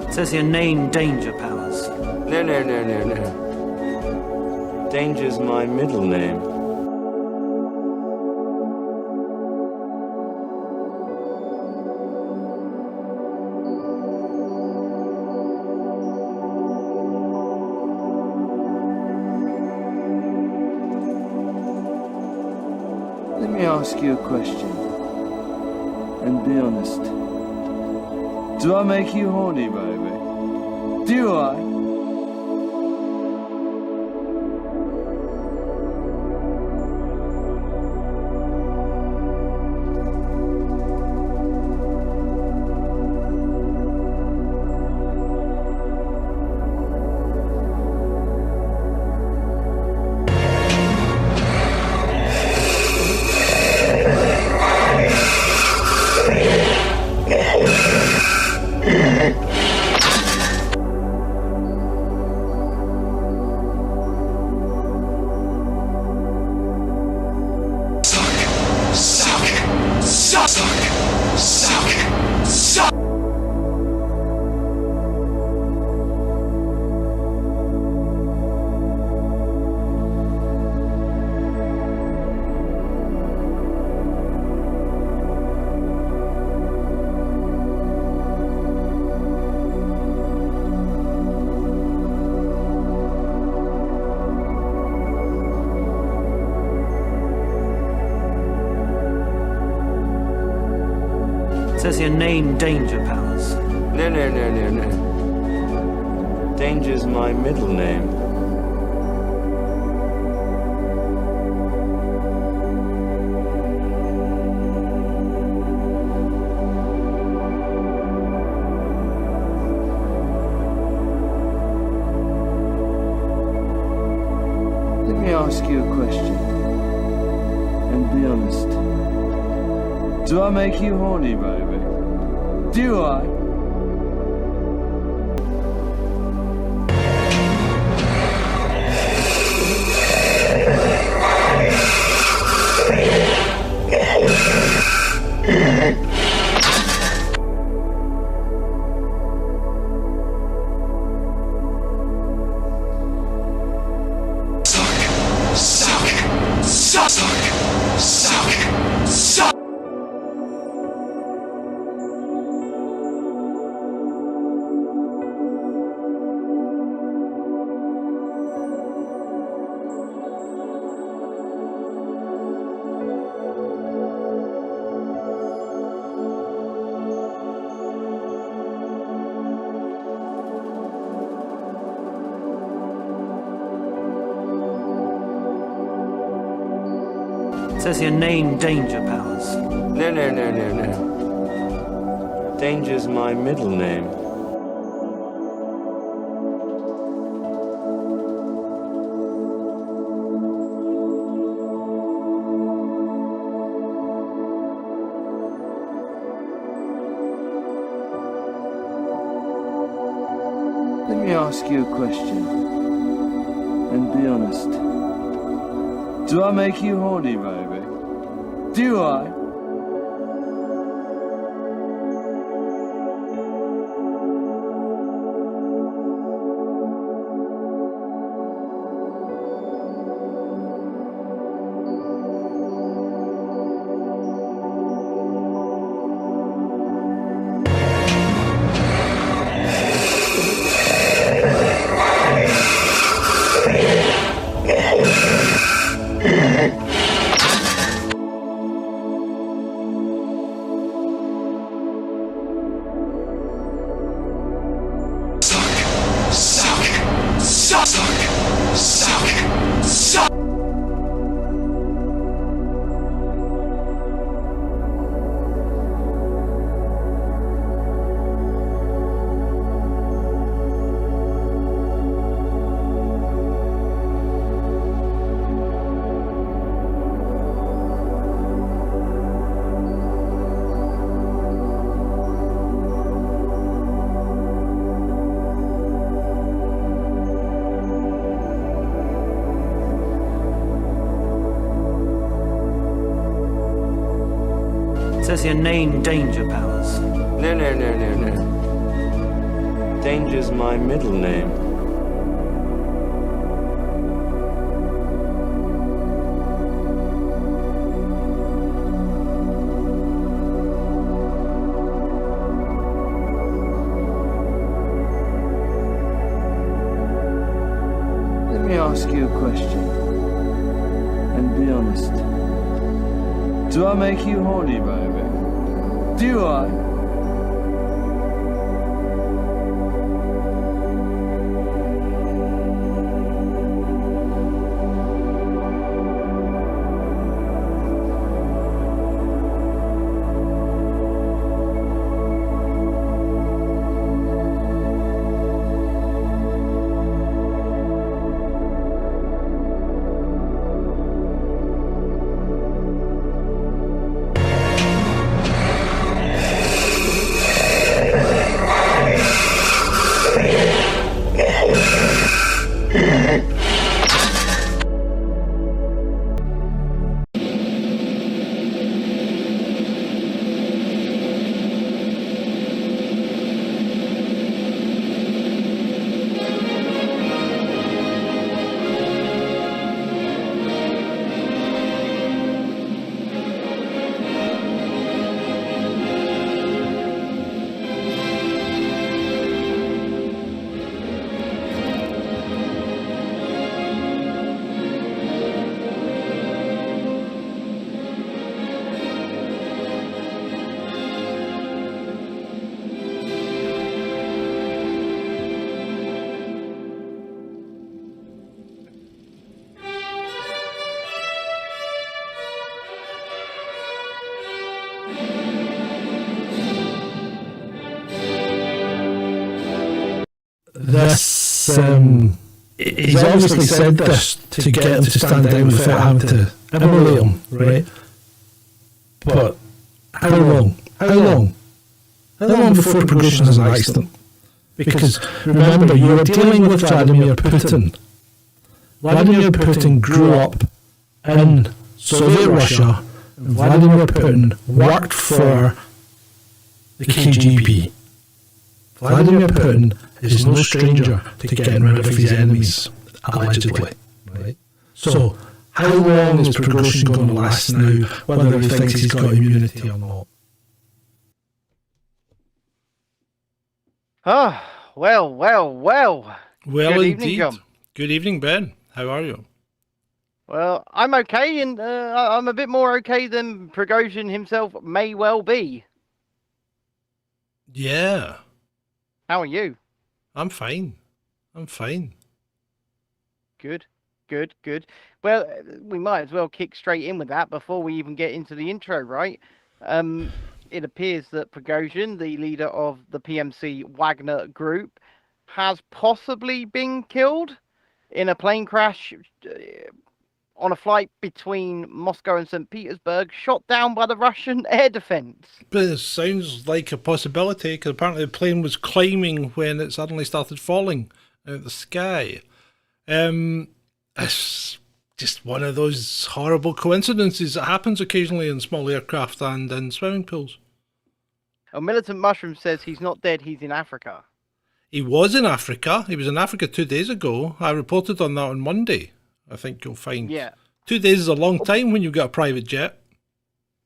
It says here name danger powers. No. Danger's my middle name. Let me ask you a question, and be honest. Do I make you horny, baby? Do I? It says here name danger powers. No. Danger's my middle name. Let me ask you a question, and be honest. Do I make you horny, baby? Do I? It says here name danger powers. No. Danger's my middle name. Let me ask you a question, and be honest. Do I make you horny, baby? Do I? It says here name danger powers. No. Danger's my middle name. Let me ask you a question, and be honest. Do I make you horny, baby? Do I? This, he's obviously said this to get him to stand down without having to immolate him, right? But how long? How long? How long before progression is an accident? Because remember, you are dealing with Vladimir Putin. Vladimir Putin grew up in Soviet Russia, and Vladimir Putin worked for the KGB. Vladimir Putin is no stranger to getting rid of his enemies, allegedly. Right? So, how long is Prigozhin going to last now, whether he thinks he's got immunity or not? Oh, well. Well, Good evening, indeed. John. Good evening, Ben. How are you? Well, I'm okay, and I'm a bit more okay than Prigozhin himself may well be. Yeah, How are you? I'm fine. Good. Well, we might as well kick straight in with that before we even get into the intro, right? It appears that Prigozhin, the leader of the PMC Wagner group, has possibly been killed in a plane crash on a flight between Moscow and St. Petersburg, shot down by the Russian air defense. But it sounds like a possibility, because apparently the plane was climbing when it suddenly started falling out of the sky. It's just one of those horrible coincidences that happens occasionally in small aircraft and in swimming pools. A militant mushroom says he's not dead, he's in Africa. He was in Africa. He was in Africa 2 days ago. I reported on that on Monday. I think you'll find. Yeah. 2 days is a long time when you've got a private jet.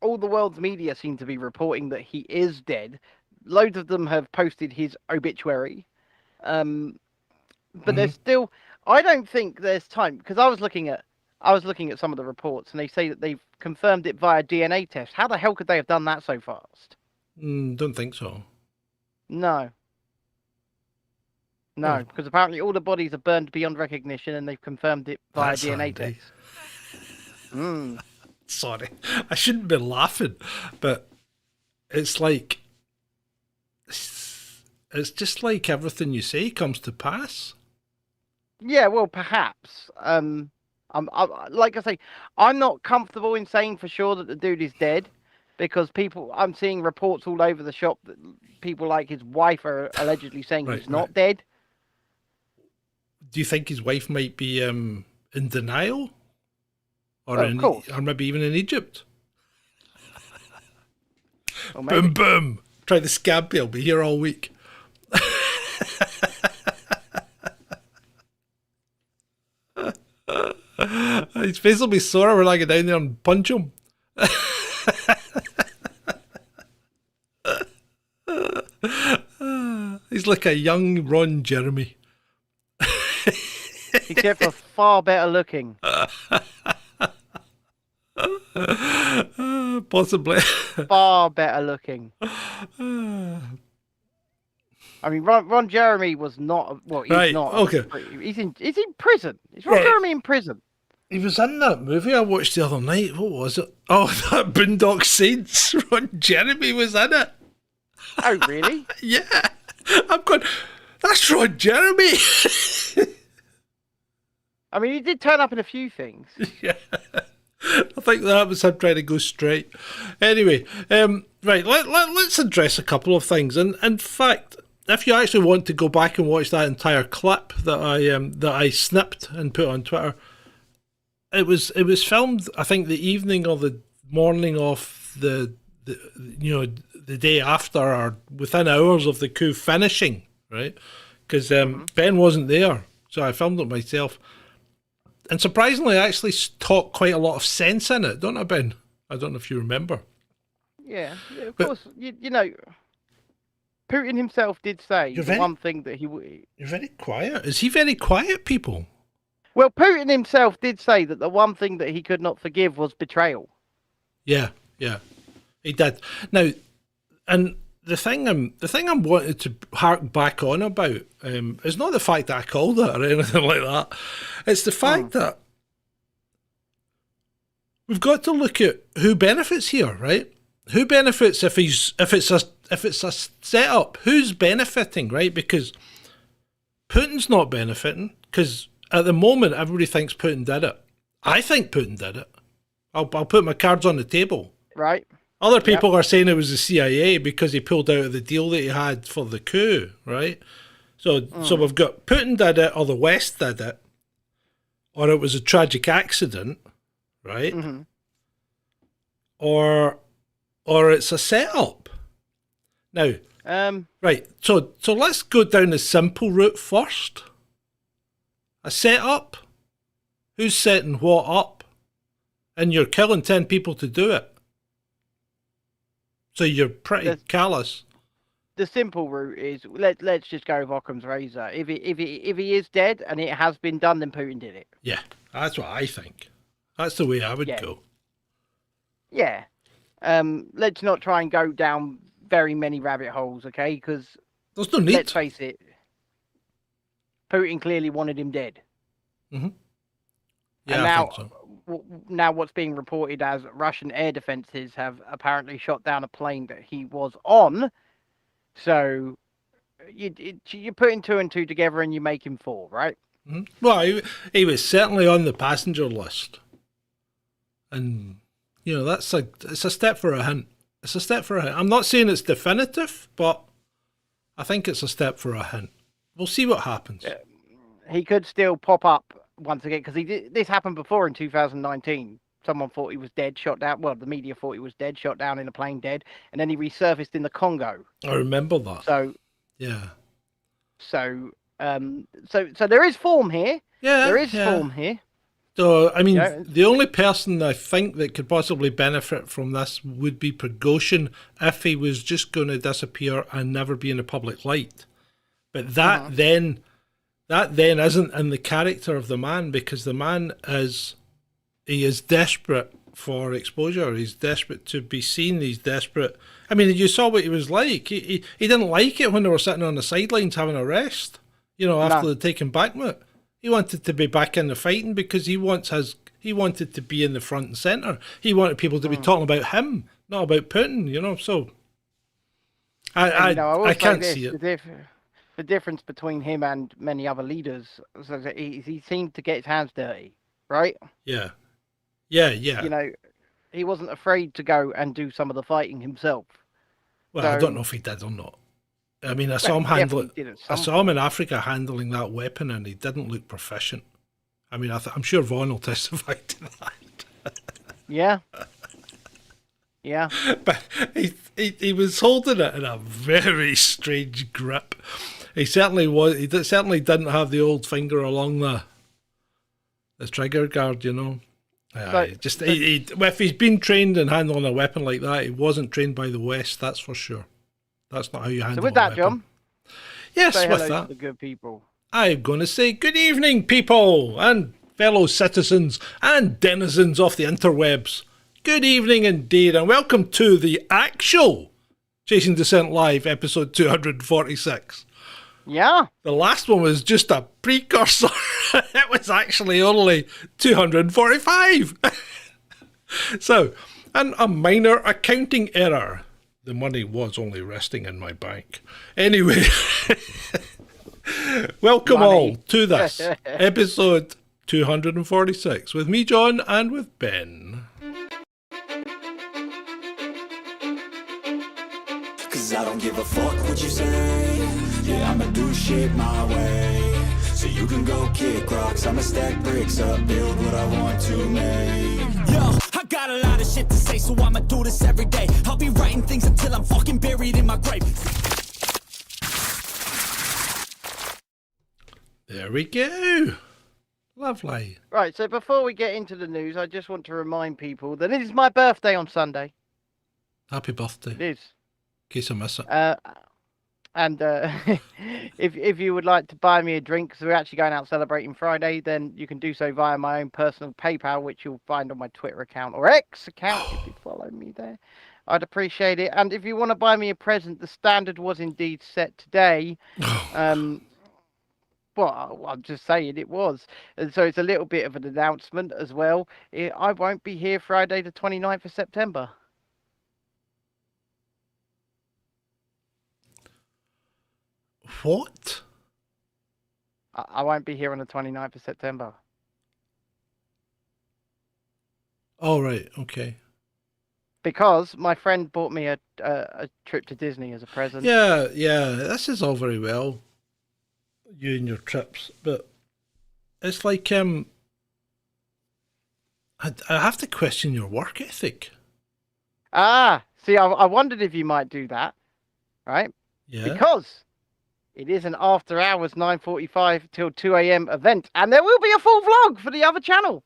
All the world's media seem to be reporting that he is dead. Loads of them have posted his obituary. But there's still, I don't think there's time, because I was looking at some of the reports, and they say that they've confirmed it via DNA test. How the hell could they have done that so fast? Don't think so. No, because apparently all the bodies are burned beyond recognition, and they've confirmed it via That's DNA handy. test. Sorry, I shouldn't be laughing, but it's like, it's just like everything you say comes to pass. Yeah, well, perhaps. Like I say, I'm not comfortable in saying for sure that the dude is dead, because I'm seeing reports all over the shop that people like his wife are allegedly saying he's not dead. Do you think his wife might be in denial? Or, of course. Or maybe even in Egypt? Or maybe. Boom, boom. Try the scab, he'll be here all week. His face will be sore when I get down there and punch him. He's like a young Ron Jeremy. Except for far better looking. Possibly. Far better looking. I mean, Ron Jeremy was not. Well, he's Right, not. okay. He's in prison. Is Ron Right. Jeremy in prison? He was in that movie I watched the other night. What was it? Oh, that Boondock Saints. Ron Jeremy was in it. Oh, really? Yeah. I'm going, that's Ron Jeremy. I mean, he did turn up in a few things. Yeah. I think that was him trying to go straight. Anyway, right, let's address a couple of things. And in fact, if you actually want to go back and watch that entire clip that I snipped and put on Twitter, it was filmed, I think, the evening or the morning of the day after, or within hours of the coup finishing, right? Because Ben wasn't there, so I filmed it myself. And surprisingly, I actually taught quite a lot of sense in it, don't I, Ben? I don't know if you remember. Yeah, of course. You know, Putin himself did say one thing that he... You're very quiet. Is he very quiet, people? Well, Putin himself did say that the one thing that he could not forgive was betrayal. Yeah, he did. Now, and the thing I'm wanting to hark back on about is not the fact that I called it or anything like that. It's the fact that we've got to look at who benefits here, right? Who benefits if it's a setup? Who's benefiting, right? Because Putin's not benefiting, because at the moment everybody thinks Putin did it. I think Putin did it. I'll put my cards on the table. Right. Other people are saying it was the CIA because he pulled out of the deal that he had for the coup, right? So we've got Putin did it, or the West did it, or it was a tragic accident, right? Mm-hmm. Or it's a setup. Now, right. So let's go down the simple route first. A setup. Who's setting what up? And you're killing 10 people to do it. So you're pretty callous. The simple route is let's just go with Occam's razor. If he is dead and it has been done, then Putin did it. Yeah, that's what I think. That's the way I would go. Yeah. Let's not try and go down very many rabbit holes, okay? Because there's no need. Let's face it. Putin clearly wanted him dead. Mm-hmm. Yeah, and I now, think so. Now what's being reported as Russian air defenses have apparently shot down a plane that he was on. So you're putting two and two together and you make him four, right? Mm-hmm. Well, he was certainly on the passenger list. And, it's a step for a hint. It's a step for a hint. I'm not saying it's definitive, but I think it's a step for a hint. We'll see what happens. He could still pop up once again, because this happened before in 2019. Someone thought he was dead, shot down. Well, the media thought he was dead, shot down in a plane dead, and then he resurfaced in the Congo. I remember that. So, yeah. So there is form here. Yeah, there is form here. So, I mean, the only person I think that could possibly benefit from this would be Prigozhin if he was just going to disappear and never be in the public light. But that then isn't in the character of the man, because the man is desperate for exposure. He's desperate to be seen. He's desperate. I mean, you saw what he was like. He didn't like it when they were sitting on the sidelines having a rest, after they'd taken Bakhmut. He wanted to be back in the fighting because he wanted to be in the front and centre. He wanted people to be talking about him, not about Putin, so I can't see it. The difference between him and many other leaders is that he seemed to get his hands dirty, right? Yeah. He wasn't afraid to go and do some of the fighting himself. Well, I don't know if he did or not. I mean, I saw him in Africa handling that weapon, and he didn't look proficient. I mean, I'm sure Vaughn will testify to that. Yeah. Yeah. But he was holding it in a very strange grip. He certainly was. He certainly didn't have the old finger along the trigger guard, If he's been trained in handling a weapon like that, he wasn't trained by the West, that's for sure. That's not how you handle So with a that, weapon. John, Yes, say with hello that, to the good people. I'm going to say good evening, people, and fellow citizens and denizens of the interwebs. Good evening indeed, and welcome to the actual Chasing Dissent Live, episode 246. Yeah. The last one was just a precursor. It was actually only 245. So, and a minor accounting error. The money was only resting in my bank. Anyway, welcome all to this episode 246 with me, John, and with Ben. Cause I don't give a fuck what you say. Yeah, I'ma do shit my way. So you can go kick rocks, I'ma stack bricks up, build what I want to make. Yo, I got a lot of shit to say, so I'ma do this every day. I'll be writing things until I'm fucking buried in my grave. There we go. Lovely. Right, so before we get into the news, I just want to remind people that it is my birthday on Sunday. Happy birthday. It is. In case I miss it. And if you would like to buy me a drink, because we're actually going out celebrating Friday, then you can do so via my own personal PayPal, which you'll find on my Twitter account or X account if you follow me there. I'd appreciate it. And if you want to buy me a present, the standard was indeed set today. Well, I'm just saying it was. And so it's a little bit of an announcement as well. I won't be here Friday the 29th of September. What? I won't be here on the 29th of September. Oh, right. Okay. Because my friend bought me a trip to Disney as a present. Yeah. This is all very well, you and your trips, but it's like I have to question your work ethic. See, I wondered if you might do that, right? Yeah. Because it is an after hours 9:45 till 2 a.m. event, and there will be a full vlog for the other channel.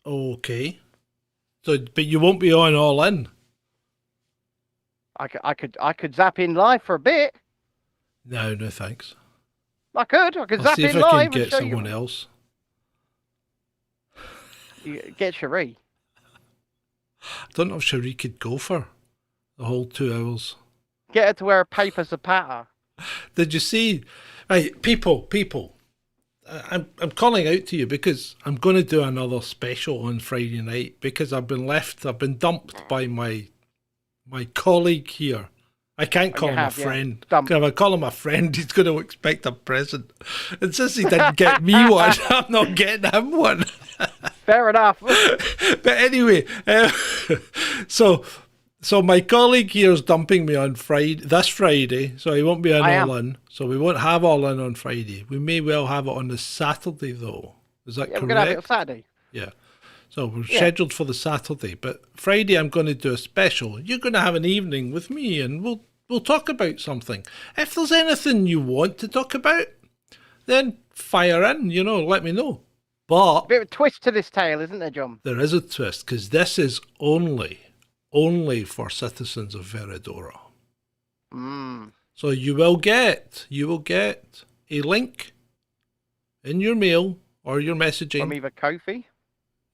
Okay. So, but you won't be on All In. I could zap in live for a bit. No thanks. I could I'll zap see if in I live can and get show someone you. else. Get Cherie. I don't know if Cherie could go for the whole 2 hours. Get her to wear a paper zapata. Did you see? Right, people. I'm calling out to you because I'm going to do another special on Friday night because I've been dumped by my colleague here. I can't call him a friend. Dumped. If I call him a friend, he's going to expect a present. And since he didn't get me one, I'm not getting him one. Fair enough. But anyway, so my colleague here is dumping me on this Friday, so he won't be on All In. So we won't have All In on Friday. We may well have it on the Saturday, though. Is that correct? We're going to have it on Saturday. Yeah. So we're scheduled for the Saturday, but Friday I'm going to do a special. You're going to have an evening with me, and we'll talk about something. If there's anything you want to talk about, then fire in. Let me know. But A bit of a twist to this tale, isn't there, John? there is a twist because this is only for citizens of Veridora. So you will get a link in your mail or your messaging. From either Kofi.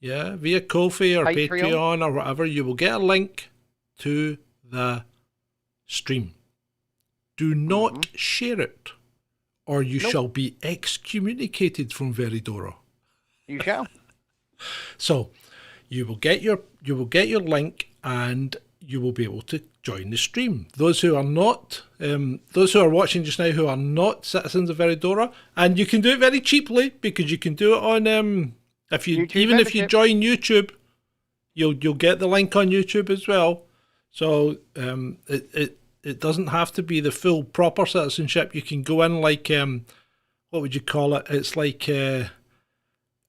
Yeah, via Ko-fi or Patreon or whatever, you will get a link to the stream. Do not share it, or you shall be excommunicated from Veridora. You shall. So, you will get your link, and you will be able to join the stream. Those who are watching just now who are not citizens of Veridora, and you can do it very cheaply because you can do it on if you join YouTube, you'll get the link on YouTube as well. So it doesn't have to be the full proper citizenship. You can go in like what would you call it? It's like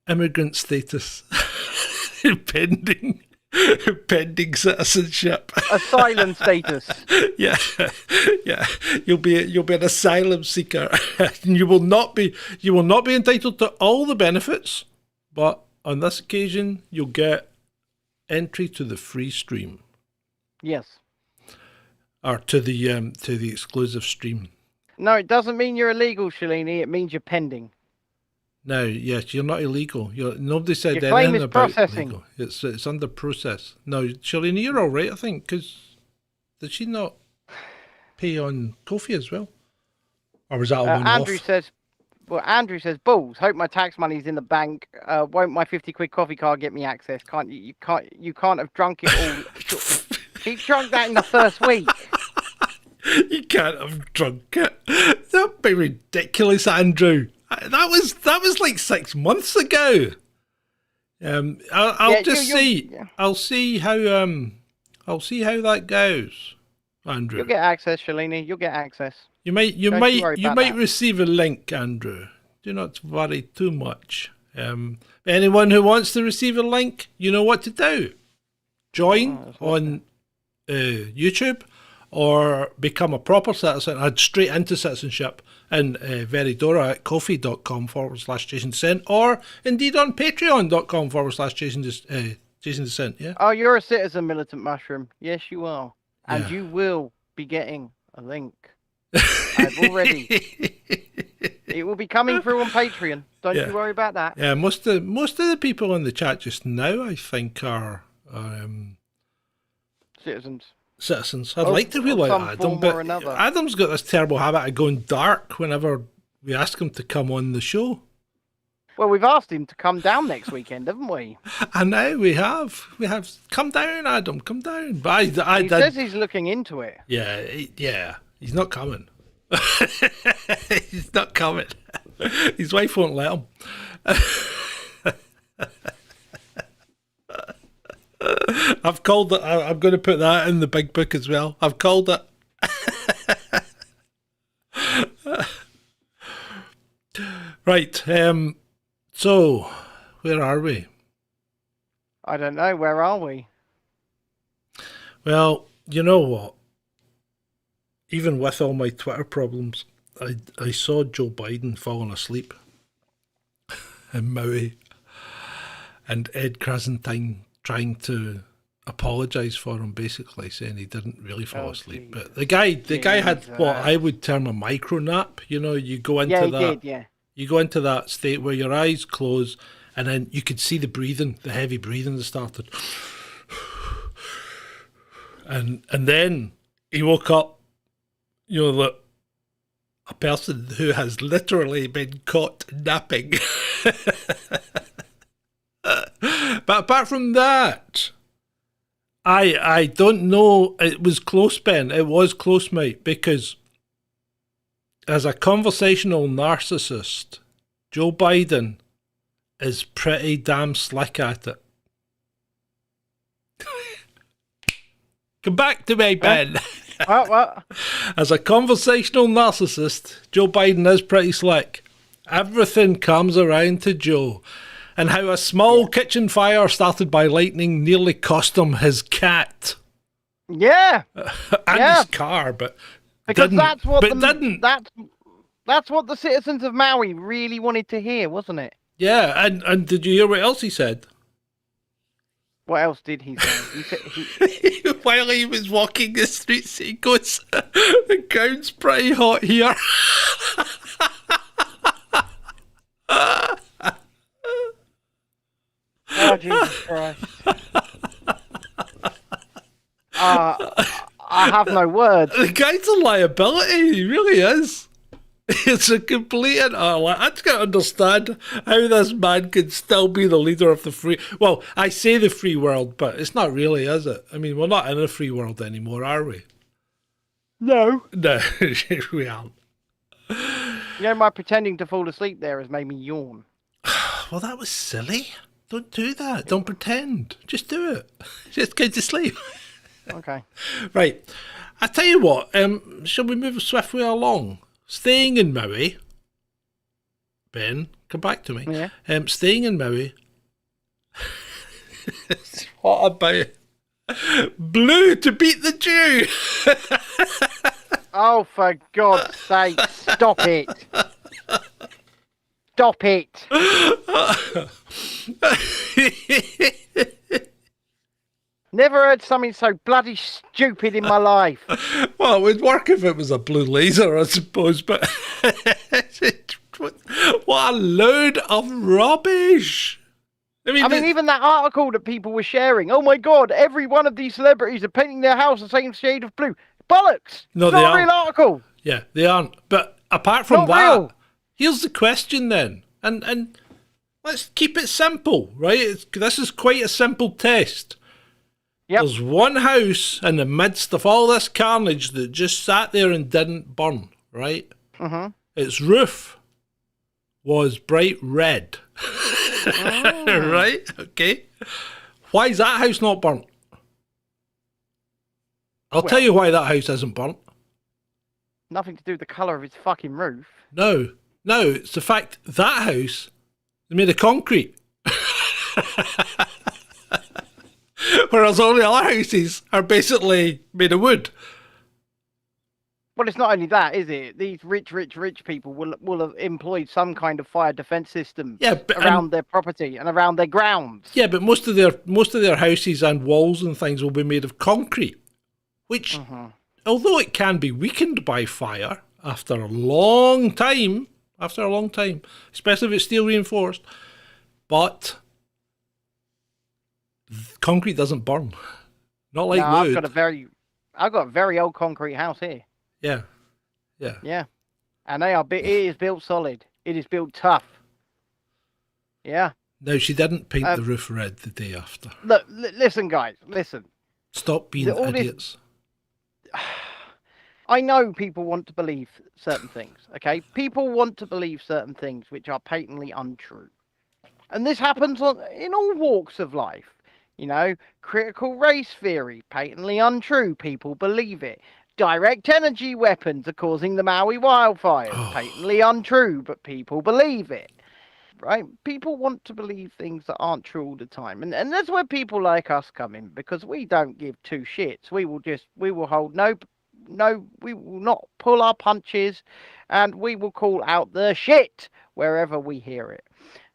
immigrant status, pending citizenship, Asylum status. yeah. You'll be an asylum seeker, and you will not be entitled to all the benefits, but on this occasion, you'll get entry to the free stream. Yes. Or to the exclusive stream. No, it doesn't mean you're illegal, Shalini. It means you're pending. No, yes, you're not illegal. Nobody said Your claim anything is about processing. illegal. It's under process. No, Shalini, you're all right, I think, because did she not pay on Kofi as well? Or was that a one-off? Andrew says, balls. Hope my tax money's in the bank. Won't my 50 quid coffee card get me access? You can't have drunk it all. He drunk that in the first week. You can't have drunk it. That'd be ridiculous, Andrew. That was like 6 months ago. I'll see. Yeah. I'll see how that goes, Andrew. You'll get access, Shalini. You'll get access. You might receive a link, Andrew. Do not worry too much. Anyone who wants to receive a link, you know what to do. Join on YouTube or become a proper citizen. Add straight into citizenship in Veridora at coffee.com/Chasing Dissent or indeed on patreon.com/Chasing Dissent. Yeah. Oh, you're a citizen, Militant Mushroom. Yes, you are. And you will be getting a link. I've already. It will be coming through on Patreon. Don't you worry about that. Yeah, most of the people in the chat just now, I think, are citizens. I'd like to be like Adam, but Adam's got this terrible habit of going dark whenever we ask him to come on the show. Well, we've asked him to come down next weekend, haven't we? I know we have. Come down, Adam. Come down. But he says he's looking into it. Yeah. He's not coming. He's not coming. His wife won't let him. I've called it. I'm going to put that in the big book as well. I've called it. Right. So, where are we? I don't know. Where are we? Well, you know what? Even with all my Twitter problems, I saw Joe Biden falling asleep in Maui and Ed Krasentine trying to apologise for him, basically saying he didn't really fall asleep. But the guy had what I would term a micro nap. You know, you go into you go into that state where your eyes close and then you could see the breathing, the heavy breathing that started. And then he woke up. You know, that a person who has literally been caught napping. But apart from that, I don't know. It was close, Ben. It was close, mate, because as a conversational narcissist, Joe Biden is pretty damn slick at it. Come back to me, Ben. What? As a conversational narcissist, Joe Biden is pretty slick. Everything comes around to Joe. And how a small kitchen fire started by lightning nearly cost him his cat. Yeah. And his car, but because didn't. That's what the citizens of Maui really wanted to hear, wasn't it? Yeah, and did you hear what else he said? What else did he say? While he was walking the streets, he goes, "The ground's pretty hot here." Oh, Jesus Christ. I have no words. The guy's a liability, he really is. It's a complete and utter. I just can't understand how this man can still be the leader of the free. Well, I say the free world, but it's not really, is it? I mean, we're not in a free world anymore, are we? No. No, we aren't. You know, my pretending to fall asleep there has made me yawn. Well, that was silly. Don't do that. Don't pretend. Just do it. Just go to sleep. Okay. Right. I tell you what. Shall we move swiftly along? Staying in Maui, Ben, come back to me. Yeah. Staying in Maui. What about Blue to beat the Jew? Oh, for God's sake, stop it. Stop it. Never heard something so bloody stupid in my life. Well, it would work if it was a blue laser, I suppose, but what a load of rubbish. I mean, even that article that people were sharing. Oh my God, every one of these celebrities are painting their house the same shade of blue. Bollocks! No, it's they not a aren't. real article. Yeah, they aren't. But apart from Not that, real. here's the question then. And let's keep it simple, right? This is quite a simple test. Yep. There's one house in the midst of all this carnage that just sat there and didn't burn, right? Mm-hmm. Its roof was bright red. Right? Okay. Why is that house not burnt? I'll tell you why that house isn't burnt. Nothing to do with the colour of its fucking roof. No, it's the fact that house is made of concrete. Whereas all the other houses are basically made of wood. Well, it's not only that, is it? These rich people will have employed some kind of fire defence system around their property and around their grounds. Yeah, but most of their houses and walls and things will be made of concrete, which, although it can be weakened by fire after a long time, especially if it's steel reinforced, but concrete doesn't burn. Not like wood. I've got a very old concrete house here. Yeah. And it is built solid. It is built tough. Yeah. No, she didn't paint the roof red the day after. Look, listen, guys, listen. Stop being idiots. I know people want to believe certain things, okay? People want to believe certain things which are patently untrue. And this happens in all walks of life. You know, critical race theory, patently untrue. People believe it. Direct energy weapons are causing the Maui wildfires. Patently untrue, but people believe it. Right? People want to believe things that aren't true all the time. And that's where people like us come in, because we don't give two shits. We will hold we will not pull our punches, and we will call out the shit wherever we hear it.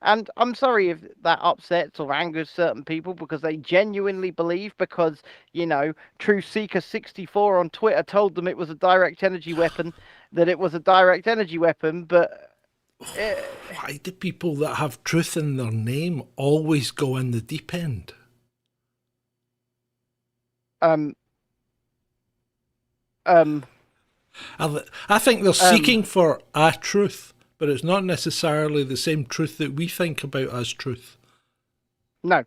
And I'm sorry if that upsets or angers certain people because they genuinely believe, because, you know, Truth Seeker 64 on Twitter told them it was a direct energy weapon, that it was a direct energy weapon, but... Why do people that have truth in their name always go in the deep end? I think they're seeking for a truth. But it's not necessarily the same truth that we think about as truth. No.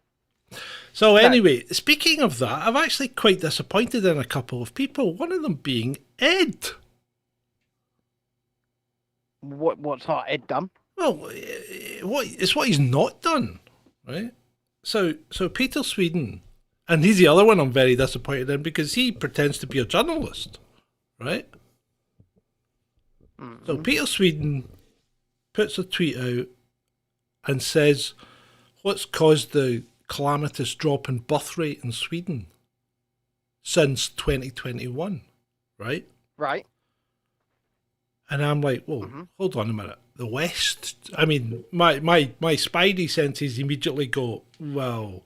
So anyway, speaking of that, I'm actually quite disappointed in a couple of people, one of them being Ed. What's Ed done? Well, it's what he's not done, right? So Peter Sweden, and he's the other one I'm very disappointed in because he pretends to be a journalist, right? Mm-hmm. So Peter Sweden puts a tweet out and says what's caused the calamitous drop in birth rate in Sweden since 2021, right? Right. And I'm like, well, hold on a minute. The West, I mean, my spidey senses immediately go, well,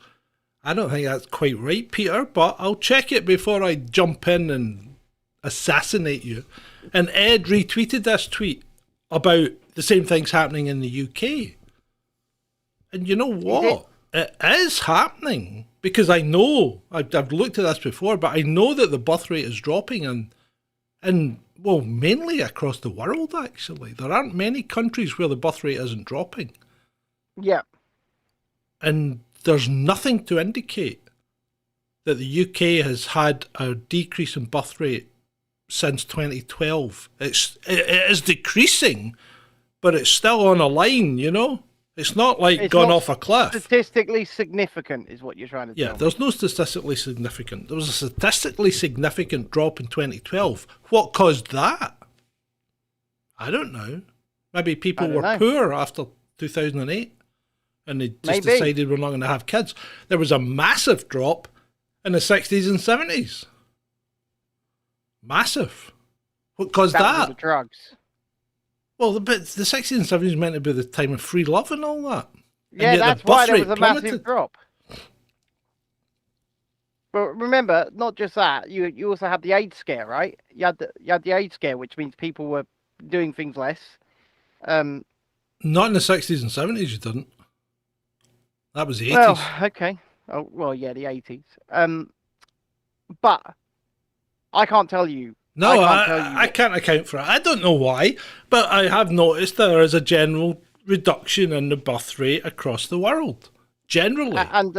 I don't think that's quite right, Peter, but I'll check it before I jump in and assassinate you. And Ed retweeted this tweet about the same thing's happening in the UK. And you know what? It is happening, because I know, I've looked at this before, but I know that the birth rate is dropping and well, mainly across the world, actually. There aren't many countries where the birth rate isn't dropping. Yeah. And there's nothing to indicate that the UK has had a decrease in birth rate since 2012. It is decreasing, but it's still on a line, you know? It's not like it's gone off a cliff. Statistically significant is what you're trying to tell me. Yeah, there's no statistically significant. There was a statistically significant drop in 2012. What caused that? I don't know. Maybe people were poor after 2008 and they just decided we're not going to have kids. There was a massive drop in the 60s and 70s. Massive. What caused that? The drugs. Well, but the 60s and 70s meant to be the time of free love and all that. Yeah, yet the that's why birth there rate was a massive plummeted. drop. But remember, not just that, you also had the AIDS scare, right? You had the AIDS scare, which means people were doing things less. Not in the 60s and 70s, you didn't. That was the 80s. Well, okay. Oh, well, yeah, the 80s. But I can't tell you. No, can't tell you I can't account for it. I don't know why, but I have noticed there is a general reduction in the birth rate across the world. Generally. And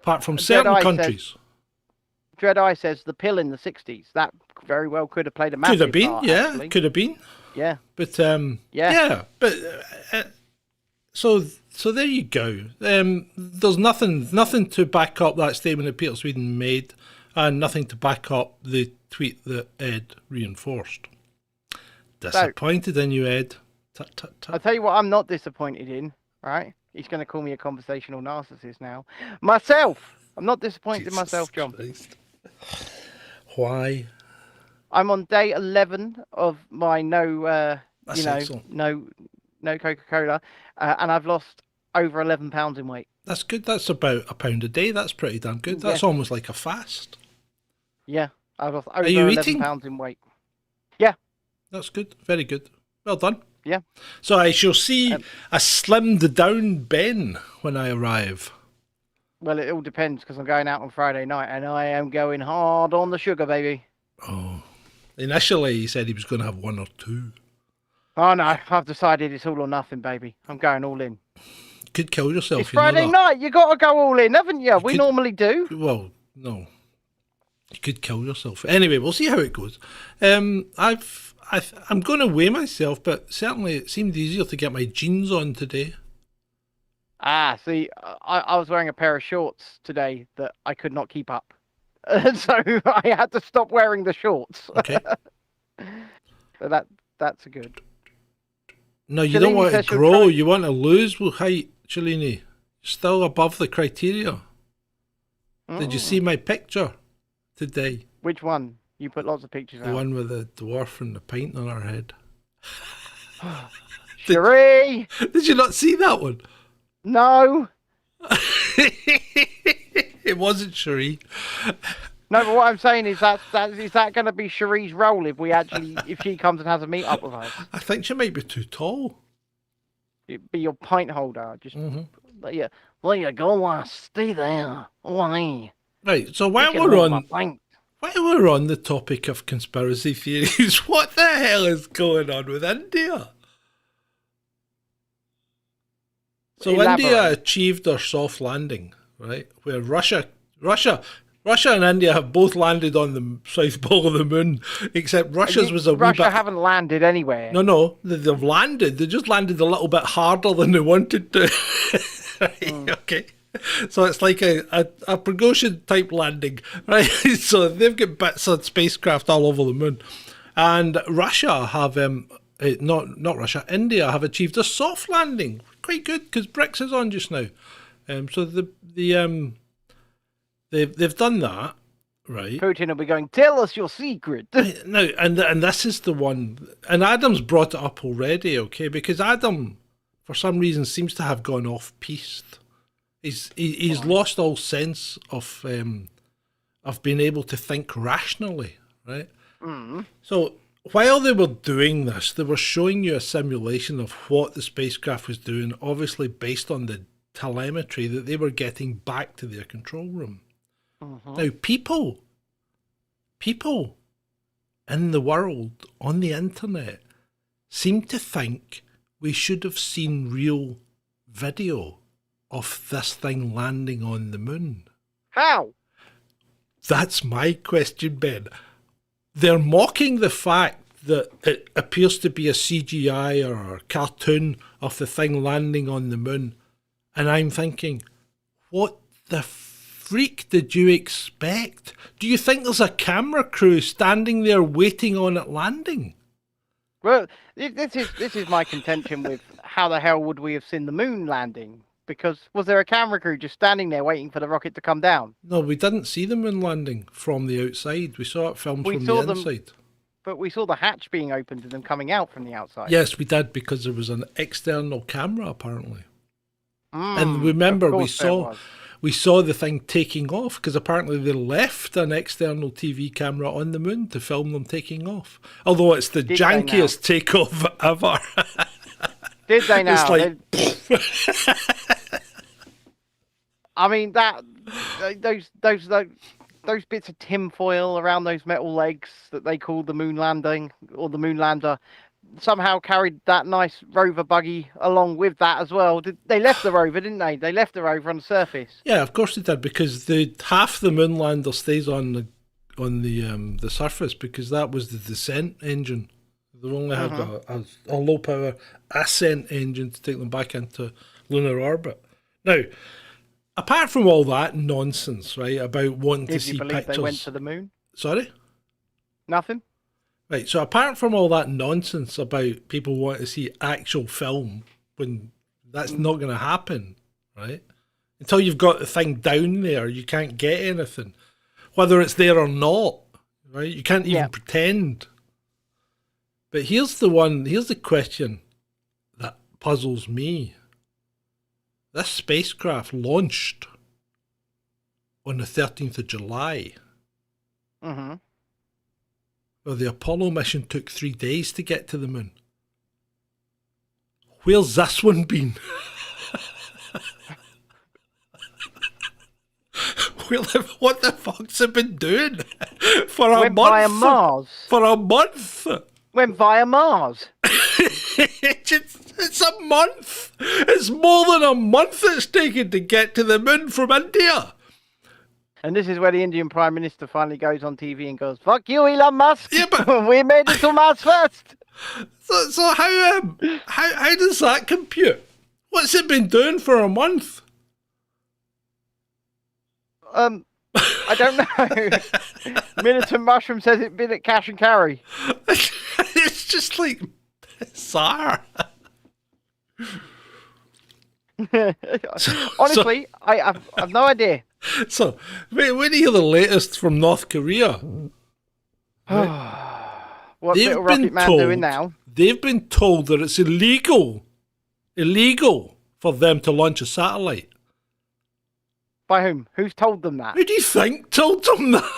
apart from certain Jedi countries. Dread-Eye says the pill in the 60s. That very well could have played a massive Could have been, part, yeah. actually. Could have been. Yeah. But, Yeah. But, so there you go. There's nothing to back up that statement that Peter Sweden made, and nothing to back up the tweet that Ed reinforced. Disappointed in you, Ed. Tut, tut, tut. I'll tell you what I'm not disappointed in, right? He's going to call me a conversational narcissist now. Myself! I'm not disappointed in myself, John. Christ. Why? I'm on day 11 of my That's excellent. no Coca-Cola, and I've lost over 11 pounds in weight. That's good. That's about £1 a day. That's pretty damn good. That's almost like a fast. Yeah, I've lost over you 11 eating? pounds in weight. Yeah. That's good. Very good. Well done. Yeah. So I shall see a slimmed down Ben when I arrive. Well, it all depends because I'm going out on Friday night and I am going hard on the sugar, baby. Oh. Initially, he said he was going to have 1 or 2. Oh, no. I've decided it's all or nothing, baby. I'm going all in. You could kill yourself. It's Friday night. You got to go all in, haven't you? We normally do. Well, no. You could kill yourself. Anyway, we'll see how it goes. I'm going to weigh myself, but certainly it seemed easier to get my jeans on today. Ah, see, I was wearing a pair of shorts today that I could not keep up. So I had to stop wearing the shorts. Okay. So that's a good. No, you don't want to grow. You want to lose height, Cellini. You're still above the criteria. Did you see my picture today? Which one? You put lots of pictures out. The one with the dwarf and the pint on her head. Cherie! Did you not see that one? No. It wasn't Cherie. No, but what I'm saying is is that going to be Cherie's role if she comes and has a meet up with us? I think she might be too tall. It'd be your pint holder. Just there you go. Stay there. Why? Right. So while we're on the topic of conspiracy theories, what the hell is going on with India? So Elaborate. India achieved their soft landing, right? Where Russia and India have both landed on the south pole of the moon, except Russia's was a wee bit... Russia haven't landed anywhere. No, they've landed. They just landed a little bit harder than they wanted to. Right, okay. So it's like a Prigozhin type landing, right? So they've got bits of spacecraft all over the moon. And Russia have... not Russia, India have achieved a soft landing. Quite good, because BRICS is on just now. So they've done that, right? Putin will be going, tell us your secret. Now, and this is the one, and Adam's brought it up already, okay? Because Adam, for some reason, seems to have gone off-piste. He's lost all sense of being able to think rationally, right? So while they were doing this, they were showing you a simulation of what the spacecraft was doing, obviously based on the telemetry that they were getting back to their control room. Now, people in the world, on the internet, seem to think we should have seen real video of this thing landing on the moon. How? That's my question, Ben. They're mocking the fact that it appears to be a CGI or a cartoon of the thing landing on the moon. And I'm thinking, what the freak did you expect? Do you think there's a camera crew standing there waiting on it landing? Well, this is my contention with how the hell would we have seen the moon landing? Because was there a camera crew just standing there waiting for the rocket to come down? No, we didn't see the moon landing from the outside. We saw it filmed from the inside. But we saw the hatch being opened and them coming out from the outside. Yes, we did, because there was an external camera, apparently. And remember, of course there was. we saw the thing taking off because apparently they left an external TV camera on the moon to film them taking off. Although it's the jankiest takeoff ever. Did they now? It's like, I mean, those bits of tinfoil around those metal legs that they called the moon landing or the moon lander somehow carried that nice rover buggy along with that as well. They left the rover, didn't they? They left the rover on the surface. yeah, of course they did, because half the moon lander stays on the surface because that was the descent engine. They only had a low power ascent engine to take them back into lunar orbit. Now, apart from all that nonsense, right, about wanting to see pictures, they went to the moon? Sorry? Nothing? Right, so apart from all that nonsense about people wanting to see actual film, when that's not going to happen, right? Until you've got the thing down there, you can't get anything. Whether it's there or not, right? You can't even pretend. But here's the question that puzzles me. This spacecraft launched on the 13th of July. Mm-hmm. Well, the Apollo mission took 3 days to get to the moon. Where's this one been? What the fuck's it been doing? For a Went month? via Mars. For a month? Went via Mars. It's a month. It's more than a month it's taken to get to the moon from India. And this is where the Indian Prime Minister finally goes on TV and goes, "Fuck you, Elon Musk! Yeah, but we made it to Mars first." So how does that compute? What's it been doing for a month? I don't know. Militant Mushroom says it's been at cash and carry. It's just like bizarre. Honestly, I've no idea. So, when you hear the latest from North Korea, What's little Rocket Man doing now? They've been told that it's illegal for them to launch a satellite. By whom? Who's told them that? Who do you think told them that?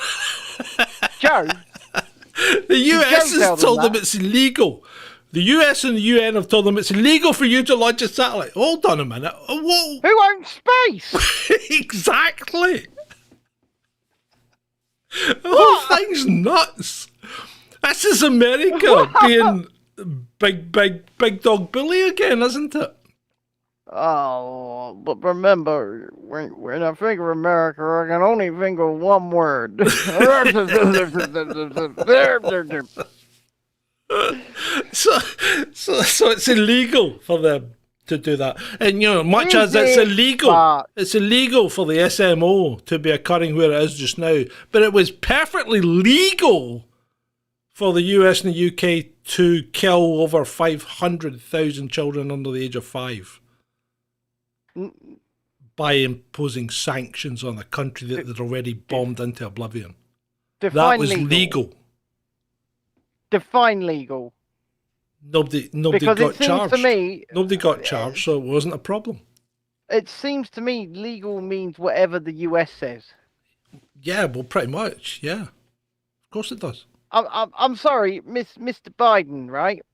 Joe? The US has told them it's illegal. The US and the UN have told them it's illegal for you to launch a satellite. Hold on a minute. Whoa. Who owns space? Exactly. The whole thing's nuts. This is America being big dog bully again, isn't it? Oh, but remember, when I think of America, I can only think of one word. So it's illegal for them to do that. And, much as it's illegal for the SMO to be occurring where it is just now, but it was perfectly legal for the US and the UK to kill over 500,000 children under the age of 5 by imposing sanctions on a country that they'd already bombed into oblivion. That was legal. Define legal. Nobody because got charged. Nobody got charged, so it wasn't a problem. It seems to me legal means whatever the US says. Yeah, well, pretty much, yeah. Of course it does. I'm sorry, Mr. Biden, right?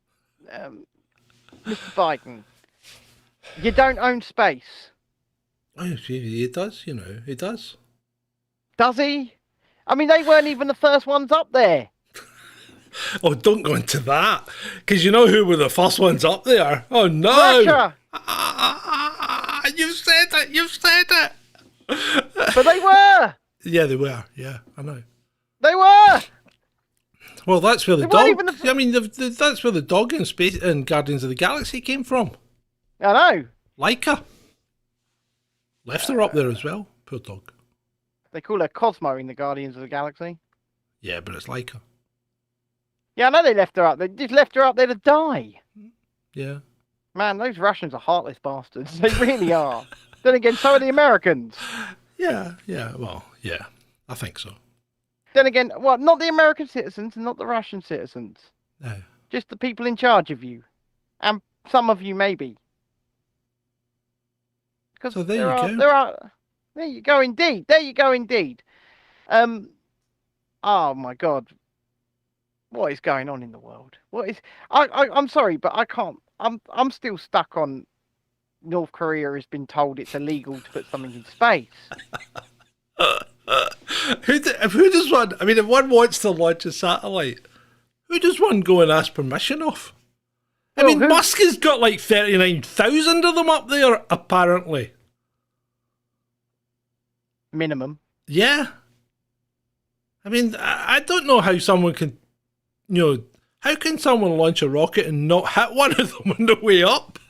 Mr. Biden, you don't own space. Oh, he does, he does. Does he? I mean, they weren't even the first ones up there. Oh, don't go into that, because you know who were the first ones up there. Oh, no. Russia. You've said it. But they were. Yeah, they were. Yeah, I know. They were. Well, that's where the dog... that's where the dog in Space in Guardians of the Galaxy came from. I know. Laika. Left her up there as well. Poor dog. They call her Cosmo in the Guardians of the Galaxy. Yeah, but it's Laika. Yeah, I know they left her up. They just left her up there to die. Yeah. Man, those Russians are heartless bastards. They really are. Then again, so are the Americans. Yeah. Well, yeah. I think so. Then again, well, not the American citizens and not the Russian citizens. No. Just the people in charge of you. And some of you, maybe. Because So there you go. There you go, indeed. There you go, indeed. Oh my God, what is going on in the world? What is? I'm sorry, but I can't. I'm still stuck on. North Korea has been told it's illegal to put something in space. Who does one? I mean, if one wants to launch a satellite, who does one go and ask permission of? I mean, Musk has got like 39,000 of them up there, apparently. Minimum. Yeah. I mean, I don't know how someone can, how can someone launch a rocket and not hit one of them on the way up?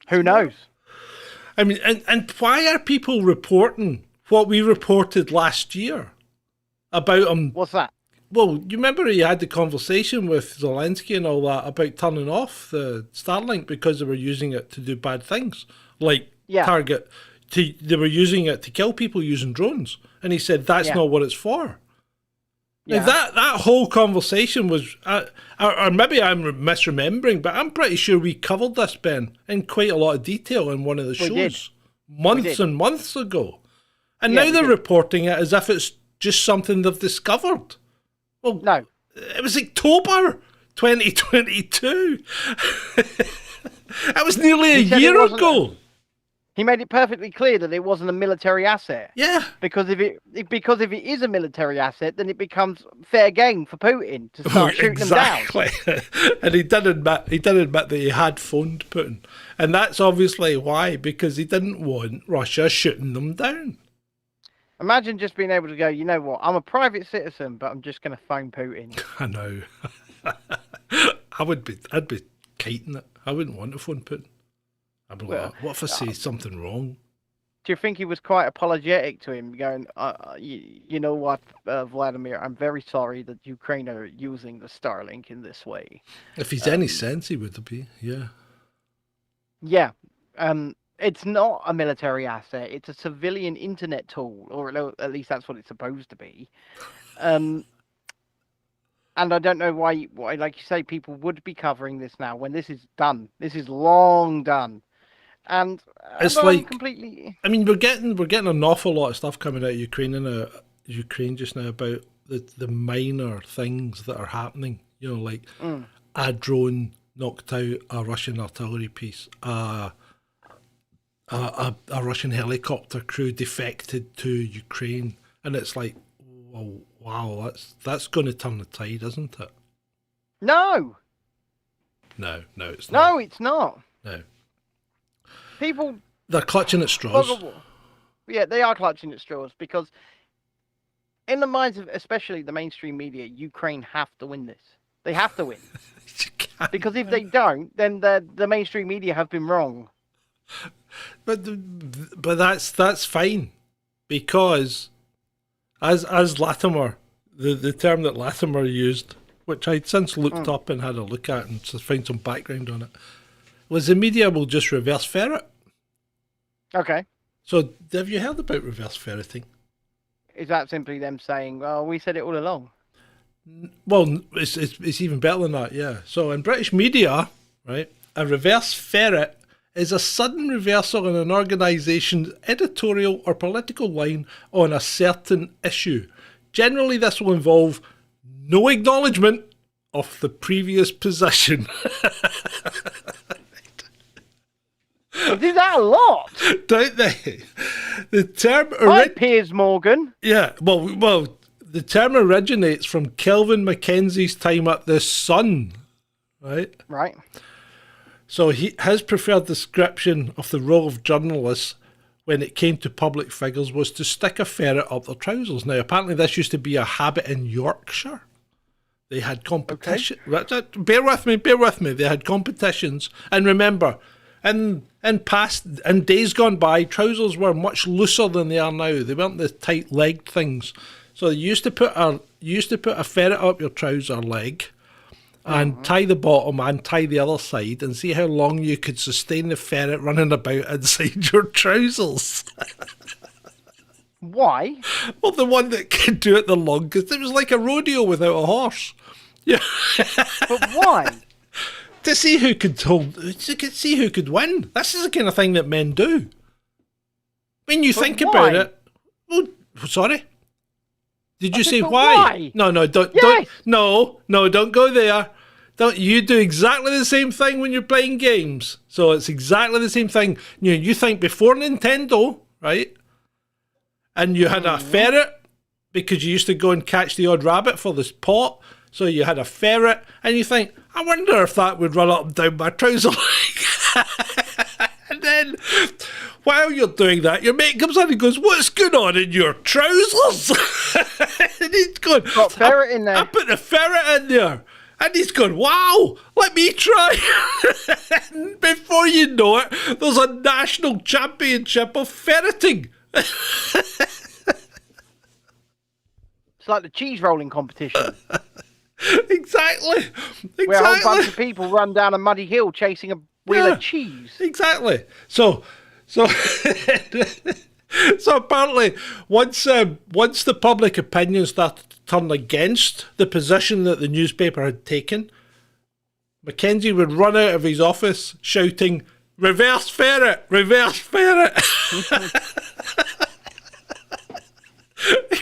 Who knows? I mean, and why are people reporting what we reported last year about him? What's that? Well, you remember he had the conversation with Zelensky and all that about turning off the Starlink because they were using it to do bad things, like they were using it to kill people using drones, and he said that's not what it's for. Yeah. Now that whole conversation was, or maybe I'm misremembering, but I'm pretty sure we covered this, Ben, in quite a lot of detail in one of the shows months and months ago, and now they're reporting it as if it's just something they've discovered. Well, no, it was October 2022. That was nearly a year ago. He made it perfectly clear that it wasn't a military asset. Yeah. Because if it is a military asset, then it becomes fair game for Putin to start shooting them down. Exactly. And he did admit that he had phoned Putin. And that's obviously why, because he didn't want Russia shooting them down. Imagine just being able to go, you know what, I'm a private citizen, but I'm just going to phone Putin. I know. I'd be kiting it. I wouldn't want to phone Putin. I'd be like, what if I say something wrong? Do you think he was quite apologetic to him, going, you know what, Vladimir, I'm very sorry that Ukraine are using the Starlink in this way. If he's any sense, he would be, yeah. Yeah. It's not a military asset. It's a civilian internet tool, or at least that's what it's supposed to be. And I don't know why, like you say, people would be covering this now when this is done. This is long done. And it's like completely. I mean, we're getting an awful lot of stuff coming out of Ukraine just now about the minor things that are happening. Like a drone knocked out a Russian artillery piece, a Russian helicopter crew defected to Ukraine, and it's like, well, wow, that's going to turn the tide, isn't it? No, it's not. No, it's not. No. They're clutching at straws. Yeah, they are clutching at straws because in the minds of especially the mainstream media, Ukraine have to win this. They have to win. Because if they don't, then the mainstream media have been wrong. But that's fine, because as Latimer, the term that Latimer used, which I'd since looked up and had a look at and just found some background on it, was the media will just reverse ferret. Okay. So have you heard about reverse ferreting? Is that simply them saying, well, we said it all along? Well, it's even better than that, yeah. So in British media, right, a reverse ferret is a sudden reversal in an organisation's editorial or political line on a certain issue. Generally, this will involve no acknowledgement of the previous position. They do that a lot, don't they? The term Piers Morgan. Yeah, well, the term originates from Kelvin Mackenzie's time at The Sun, right? Right. So his preferred description of the role of journalists when it came to public figures was to stick a ferret up their trousers. Now, apparently this used to be a habit in Yorkshire. They had competition. Okay. Bear with me. They had competitions. And remember, in days gone by, trousers were much looser than they are now. They weren't the tight-legged things. So they used to put a ferret up your trouser leg and tie the bottom and tie the other side and see how long you could sustain the ferret running about inside your trousers. Why? Well, the one that could do it the longest. It was like a rodeo without a horse. Yeah. But why? to see who could see who could win. This is the kind of thing that men do. When you think about it, well, sorry. Did you say why? No, don't don't go there. Don't you do exactly the same thing when you're playing games? So it's exactly the same thing. You think before Nintendo, right? And you had a ferret because you used to go and catch the odd rabbit for this pot. So you had a ferret, and you think, I wonder if that would run up and down my trouser leg. And then, while you're doing that, your mate comes in and goes, "What's going on in your trousers?" And he's going, "Got ferret in there." I put the ferret in there. And he's going, "Wow, let me try." And before you know it, there's a national championship of ferreting. It's like the cheese rolling competition. Exactly. Where a whole bunch of people run down a muddy hill chasing a wheel of cheese. Exactly. So apparently, once the public opinion started to turn against the position that the newspaper had taken, Mackenzie would run out of his office shouting, "Reverse ferret! Reverse ferret!"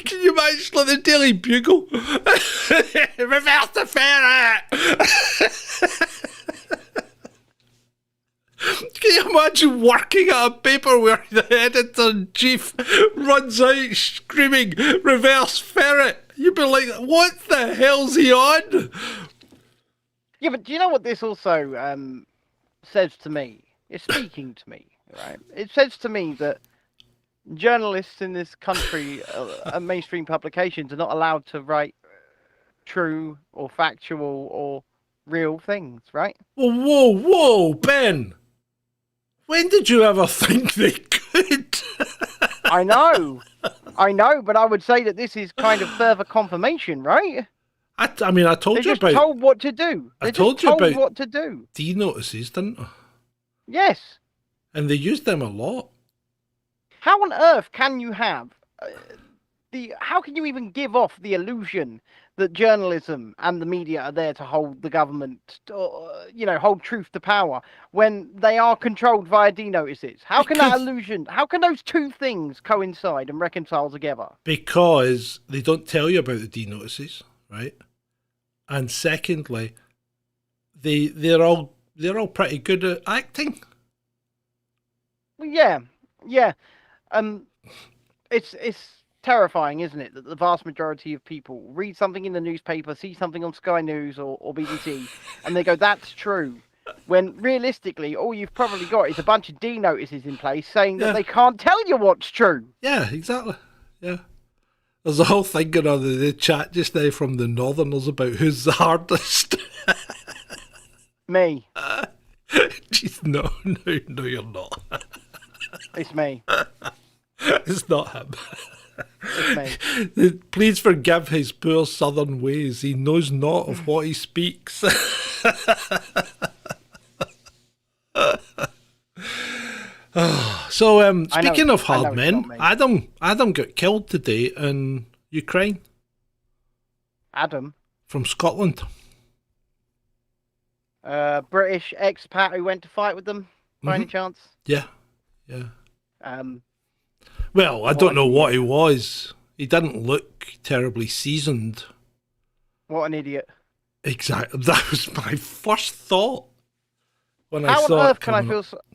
Can you imagine like the Daily Bugle? Reverse the ferret! Can you imagine working at a paper where the editor-in-chief runs out screaming, "Reverse ferret"? You'd be like, what the hell's he on? Yeah, but do you know what this also says to me? It's speaking to me, right? It says to me that journalists in this country and mainstream publications are not allowed to write true or factual or real things, right? Whoa, Ben. When did you ever think they could? I know, but I would say that this is kind of further confirmation, right? I mean, I told They're you just about... told what to do. I told you about what to do. D-notices, didn't I? Yes. And they used them a lot. How on earth can you have how can you even give off the illusion that journalism and the media are there to hold the government, hold truth to power when they are controlled via D-notices? How can those two things coincide and reconcile together? Because they don't tell you about the D-notices, right? And secondly, they're all pretty good at acting. Well, yeah. It's terrifying, isn't it, that the vast majority of people read something in the newspaper, see something on Sky News or BBC, and they go, "That's true," when realistically all you've probably got is a bunch of D-notices in place saying that they can't tell you what's true. Yeah, exactly. Yeah. There's a whole thing going on in the chat just now from the Northerners about who's the hardest. Me. Jeez, no, you're not. It's me. It's not him. It's me. Please forgive his poor southern ways. He knows not of what he speaks. So, speaking of hard men, Adam got killed today in Ukraine. Adam? From Scotland. British expat who went to fight with them, by any chance? Yeah. Well, I don't know what he was. He didn't look terribly seasoned. What an idiot. Exactly. That was my first thought when How I saw on earth it can I coming feel up.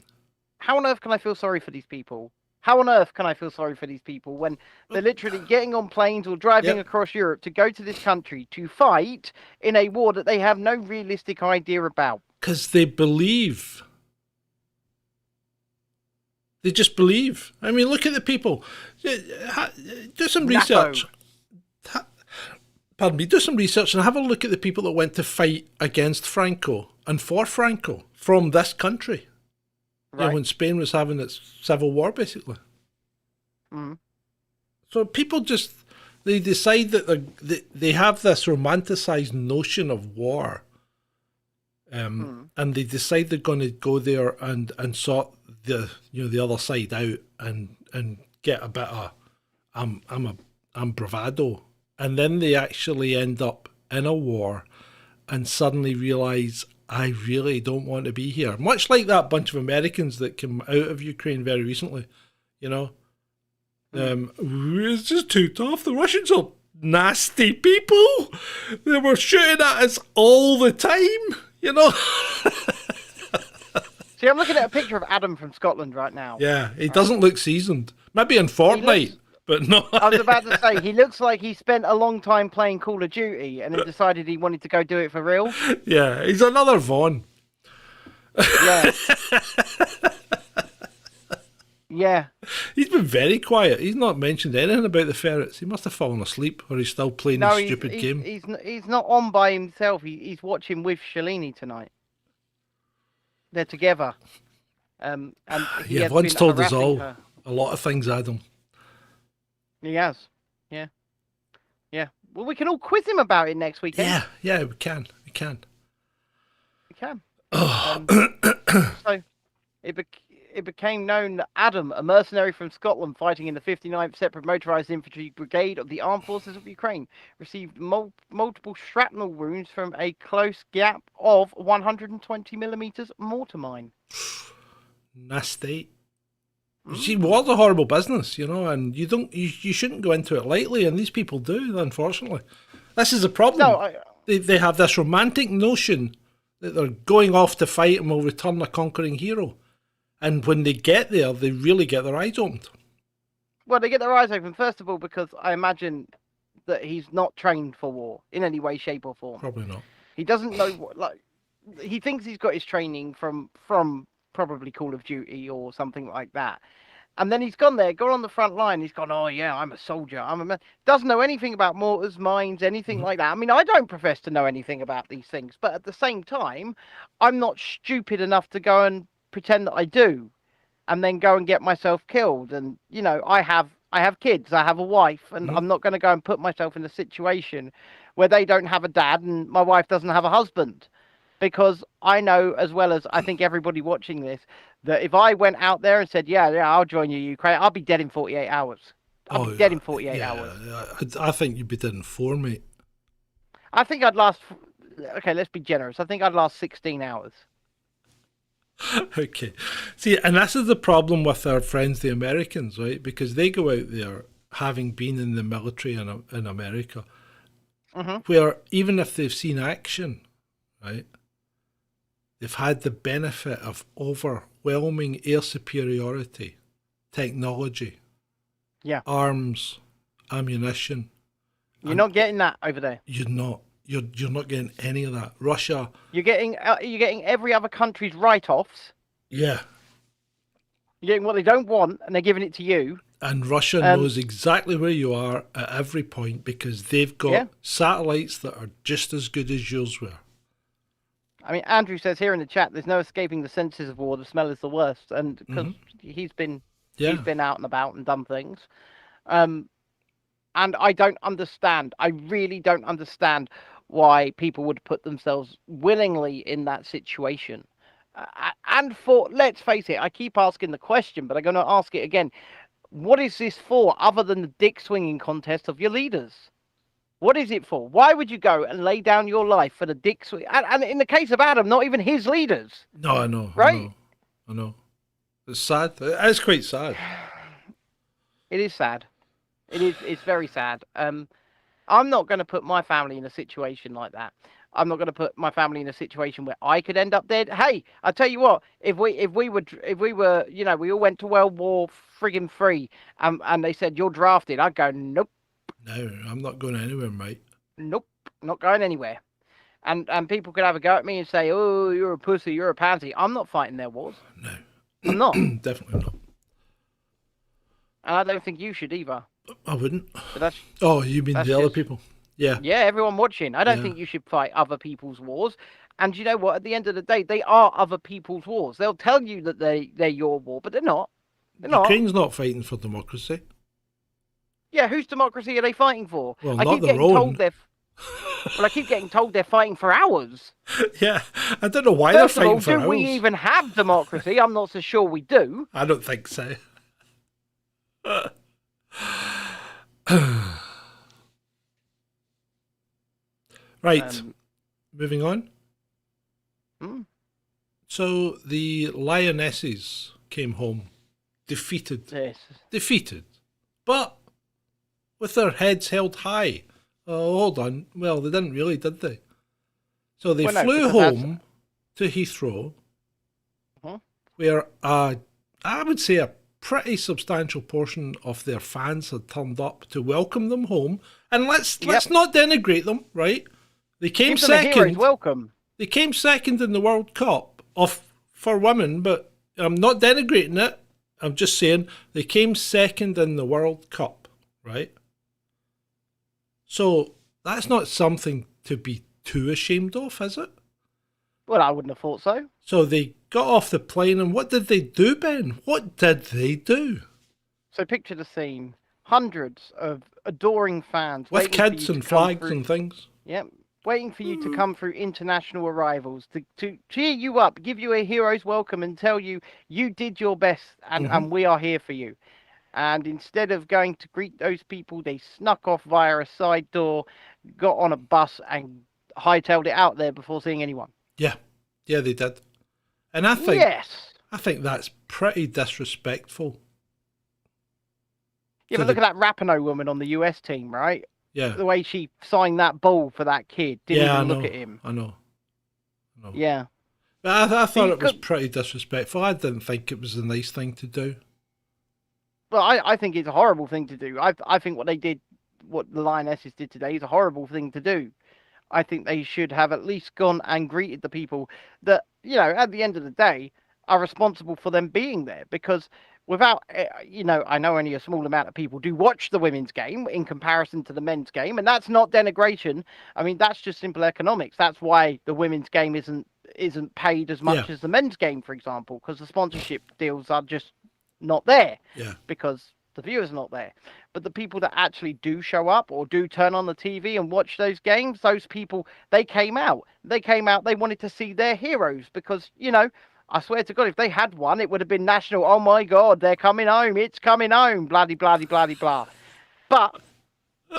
How on earth can I feel sorry for these people? How on earth can I feel sorry for these people when they're literally getting on planes or driving across Europe to go to this country to fight in a war that they have no realistic idea about? Because they believe. They just believe. I mean, look at the people. Do some research. Pardon me. Do some research and have a look at the people that went to fight against Franco and for Franco from this country. Right. Yeah, when Spain was having its civil war, basically. So people just, they decide that they have this romanticized notion of war. And they decide they're going to go there and sort the other side out and get a bit of I'm bravado, and then they actually end up in a war and suddenly realize I really don't want to be here. Much like that bunch of Americans that came out of Ukraine very recently, you know. It's just too tough. The Russians are nasty people. They were shooting at us all the time, you know. See, I'm looking at a picture of Adam from Scotland right now. Yeah, he doesn't look seasoned. Maybe in Fortnite, but no. I was about to say, he looks like he spent a long time playing Call of Duty and then decided he wanted to go do it for real. Yeah, he's another Vaughn. Yeah. Yeah. He's been very quiet. He's not mentioned anything about the ferrets. He must have fallen asleep, or he's still playing this stupid game. He's not on by himself. He's watching with Shalini tonight. They're together. And he has Vaughn's been told us harassing all her. a lot of things, Adam. He has. Yeah. Yeah. Well, we can all quiz him about it next weekend. Yeah, we can. We can. We can. Oh. So it became known that Adam, a mercenary from Scotland fighting in the 59th Separate Motorised Infantry Brigade of the Armed Forces of Ukraine, received multiple shrapnel wounds from a close gap of 120mm mortar mine. Nasty. See, war's a horrible business, you know, and you shouldn't go into it lightly, and these people do, unfortunately. This is a problem. No, They have this romantic notion that they're going off to fight and will return a conquering hero. And when they get there, they really get their eyes opened. Well, they get their eyes open, first of all, because I imagine that he's not trained for war in any way, shape, or form. Probably not. He doesn't know what, like, he thinks he's got his training from probably Call of Duty or something like that. And then he's gone on the front line. He's gone, oh, yeah, I'm a soldier. I'm a man. Doesn't know anything about mortars, mines, anything like that. I mean, I don't profess to know anything about these things. But at the same time, I'm not stupid enough to go and pretend that I do and then go and get myself killed. And, you know, I have kids. I have a wife. And I'm not going to go and put myself in a situation where they don't have a dad and my wife doesn't have a husband. Because I know, as well as I think everybody watching this, that if I went out there and said, yeah, I'll join you, Ukraine, I'll be dead in 48 hours. I'll be dead in 48 hours. I think you'd be dead in 4, mate. I think I'd last, okay, let's be generous. I think I'd last 16 hours. Okay. See, and this is the problem with our friends, the Americans, right? Because they go out there having been in the military in America, where even if they've seen action, right, they've had the benefit of overwhelming air superiority, technology, arms, ammunition. You're not getting that over there. You're not. You're not getting any of that. Russia. You're getting every other country's write-offs. Yeah. You're getting what they don't want, and they're giving it to you. And Russia knows exactly where you are at every point because they've got satellites that are just as good as yours were. I mean, Andrew says here in the chat, there's no escaping the senses of war. The smell is the worst, and because he's been out and about and done things. And I don't understand. I really don't understand why people would put themselves willingly in that situation. And let's face it, I keep asking the question, but I'm going to ask it again. What is this for other than the dick swinging contest of your leaders? What is it for? Why would you go and lay down your life for the dick swing? And in the case of Adam, not even his leaders. No, I know. Right? I know. It's sad. It's quite sad. It is sad. It's very sad. I'm not going to put my family in a situation like that. I'm not going to put my family in a situation where I could end up dead. Hey, I tell you what, if we were, you know, we all went to World War friggin' 3, and they said you're drafted, I'd go, nope. No, I'm not going anywhere, mate. Nope, not going anywhere. And people could have a go at me and say, oh, you're a pussy, you're a pansy. I'm not fighting their wars. No. I'm not. Definitely not. And I don't think you should either. I wouldn't. But you mean the other people? Yeah. Yeah, everyone watching. I don't think you should fight other people's wars. And you know what? At the end of the day, they are other people's wars. They'll tell you that they're your war, but they're not. They're not. Ukraine's not fighting for democracy. Yeah, whose democracy are they fighting for? Well, not their own. I keep getting told they're fighting for ours. Yeah, I don't know why they're fighting for ours. Do we even have democracy? I'm not so sure we do. I don't think so. Right, moving on. Hmm? So the lionesses came home defeated. Yes. Defeated. But with their heads held high. Oh, hold on. Well, they didn't really, did they? So they Well, no, flew because that's- home to Heathrow, Huh? where I would say a pretty substantial portion of their fans had turned up to welcome them home. And let's not denigrate them, right? They came Give them a hero's second. welcome. They came second in the World Cup for women, but I'm not denigrating it. I'm just saying they came second in the World Cup, right? So that's not something to be too ashamed of, is it? Well, I wouldn't have thought so. So they got off the plane, and what did they do, Ben? What did they do? So picture the scene. Hundreds of adoring fans. With waiting for kids you and to come flags through. and things. Yep. Waiting for you to come through international arrivals to cheer you up, give you a hero's welcome and tell you you did your best and we are here for you. And instead of going to greet those people, they snuck off via a side door, got on a bus and hightailed it out there before seeing anyone. Yeah, they did. And I think that's pretty disrespectful. Yeah, but look at that Rapinoe woman on the US team, right? Yeah. The way she signed that ball for that kid, didn't even look at him. I know. Yeah. But I thought it was pretty disrespectful. I didn't think it was a nice thing to do. Well, I think it's a horrible thing to do. I think what the Lionesses did today is a horrible thing to do. I think they should have at least gone and greeted the people that, at the end of the day, are responsible for them being there. Because without, I know only a small amount of people do watch the women's game in comparison to the men's game. And that's not denigration. I mean, that's just simple economics. That's why the women's game isn't paid as much as the men's game, for example, because the sponsorship deals are just not there. Yeah. Because the viewers are not there. But the people that actually do show up or do turn on the TV and watch those games, those people, they came out. They wanted to see their heroes because, I swear to God, if they had one, it would have been national. Oh my God, they're coming home. It's coming home. Bloody, bloody, bloody, blah. But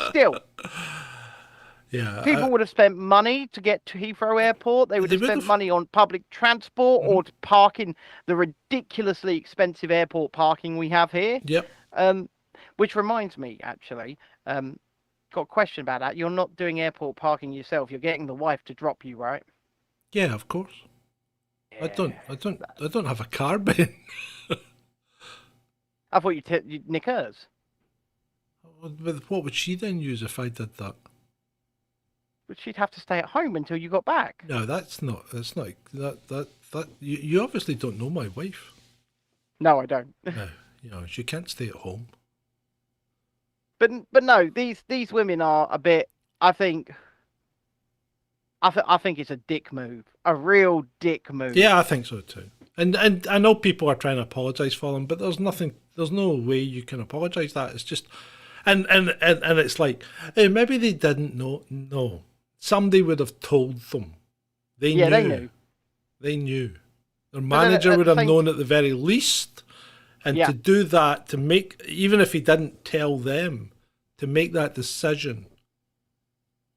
still, people would have spent money to get to Heathrow Airport. They would have spent money on public transport or to park in the ridiculously expensive airport parking we have here. Yep. Which reminds me, actually, got a question about that. You're not doing airport parking yourself. You're getting the wife to drop you, right? Yeah, of course. Yeah. I don't have a car, Ben. I thought you'd nick hers. What would she then use if I did that? But she'd have to stay at home until you got back. No, that's not that you obviously don't know my wife. No, I don't. No, she can't stay at home. But no, these women are a bit. I think it's a dick move, a real dick move. Yeah, I think so too. And I know people are trying to apologise for them, but there's no way you can apologise. That it's just, and it's like, hey, maybe they didn't know. No, somebody would have told them. They knew. They knew. Their manager would have known at the very least. And to do that, to make, even if he didn't tell them, to make that decision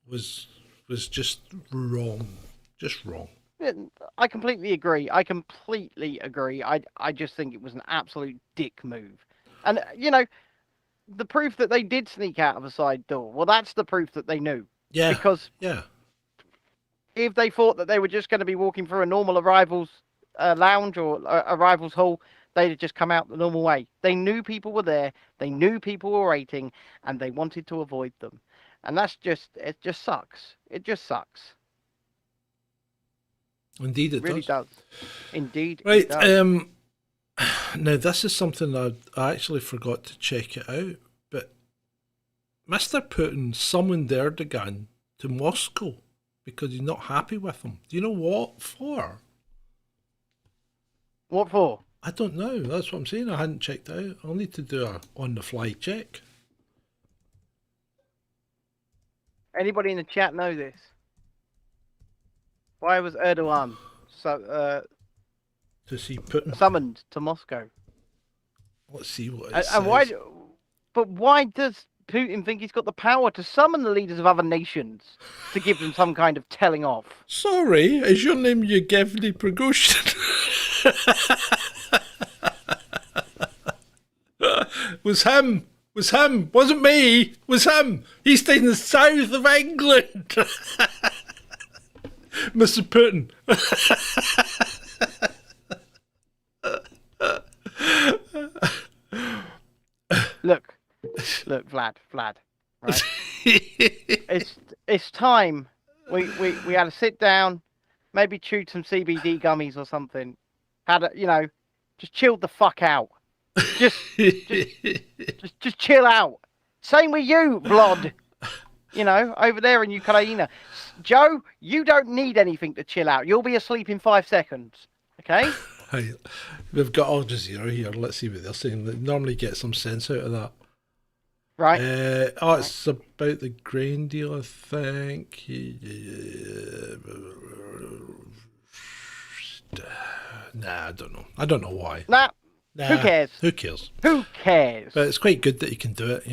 was just wrong. Just wrong. I completely agree. I just think it was an absolute dick move. And, the proof that they did sneak out of a side door, well, that's the proof that they knew. Yeah. Because if they thought that they were just going to be walking through a normal arrivals lounge or arrivals hall, they'd have just come out the normal way. They knew people were there. They knew people were waiting, and they wanted to avoid them. And it just sucks. It just sucks. Indeed, it really does. Indeed, right. It does. Now, this is something I actually forgot to check it out, but Mr. Putin summoned Erdogan to Moscow because he's not happy with him. Do you know what for? What for? I don't know. That's what I'm saying. I hadn't checked it out. I'll need to do a on-the-fly check. Anybody in the chat know this? Why was Erdogan to see Putin summoned to Moscow? Let's see what it says. And why? But why does Putin think he's got the power to summon the leaders of other nations to give them some kind of telling off? Sorry, is your name Yevgeny Prigozhin? Was him. Wasn't me. Was him. He stayed in the south of England. Mr. Putin. Look, Vlad, right? it's time. We had to sit down, maybe chew some CBD gummies or something. Just chilled the fuck out. Just chill out. Same with you, Vlad. Over there in Ukraine. Joe, you don't need anything to chill out. You'll be asleep in 5 seconds. Okay? Hey, we've got Al Jazeera here. Let's see what they're saying. They normally get some sense out of that. Right. It's about the grain deal, I think. Nah, I don't know. I don't know why. Nah. Who cares? Who cares? Who cares? But it's quite good that you can do it,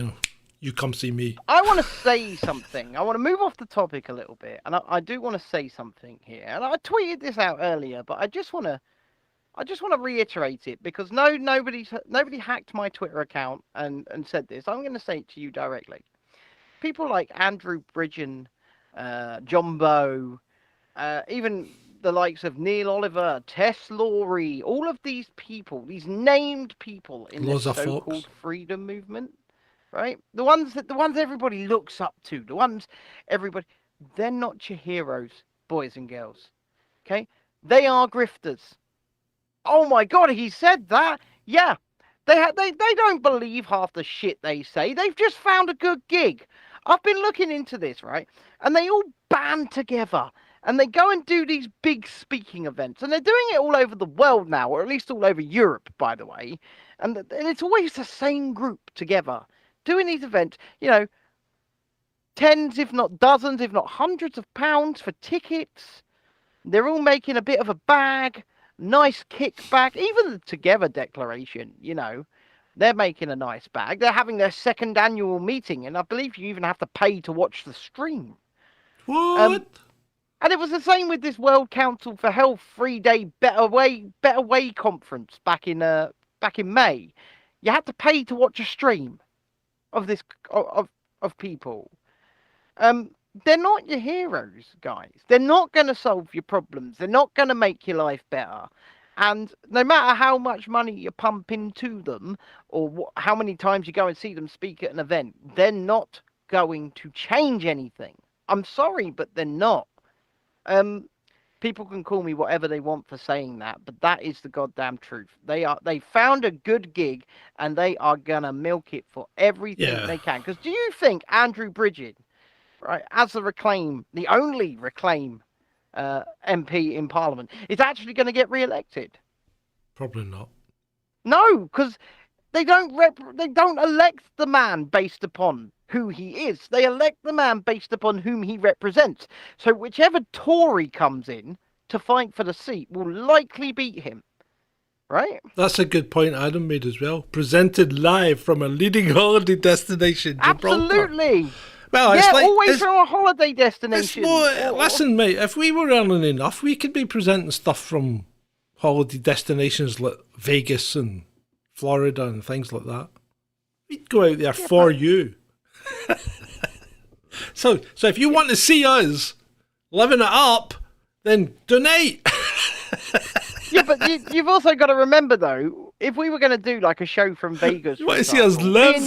You come see me. I want to say something. I want to move off the topic a little bit, and I do want to say something here. And I tweeted this out earlier, but I just want to reiterate it because nobody hacked my Twitter account and said this. I'm going to say it to you directly. People like Andrew Bridgen, Jumbo, even the likes of Neil Oliver, Tess Laurie, all of these people, these named people in the so-called freedom movement, right? The ones everybody looks up to, they're not your heroes, boys and girls. Okay? They are grifters. Oh my God, he said that. Yeah. They don't believe half the shit they say. They've just found a good gig. I've been looking into this, right? And they all band together. And they go and do these big speaking events. And they're doing it all over the world now, or at least all over Europe, by the way. And it's always the same group together doing these events, tens, if not dozens, if not hundreds of pounds for tickets. They're all making a bit of a bag, nice kickback. Even the Together Declaration, they're making a nice bag. They're having their second annual meeting, and I believe you even have to pay to watch the stream. What? And it was the same with this World Council for Health 3-day Better Way conference back in May. You had to pay to watch a stream of this of people. They're not your heroes, guys. They're not going to solve your problems. They're not going to make your life better. And no matter how much money you pump into them, or how many times you go and see them speak at an event, they're not going to change anything. I'm sorry, but they're not. People can call me whatever they want for saying that, but that is the goddamn truth. They found a good gig, and they are gonna milk it for everything they can. Because do you think Andrew Bridgen, right, as the only Reclaim MP in Parliament, is actually going to get re-elected? Probably not. No, because they don't elect the man based upon who he is. They elect the man based upon whom he represents. So whichever Tory comes in to fight for the seat will likely beat him. Right? That's a good point Adam made as well. Presented live from a leading holiday destination. Absolutely. Well, it's always from a holiday destination. Listen, mate, if we were earning enough, we could be presenting stuff from holiday destinations like Vegas and Florida and things like that. We'd go out there for you. So if you want to see us living it up, then donate. Yeah, but you've also got to remember, though, if we were going to do like a show from Vegas, you want to see us live?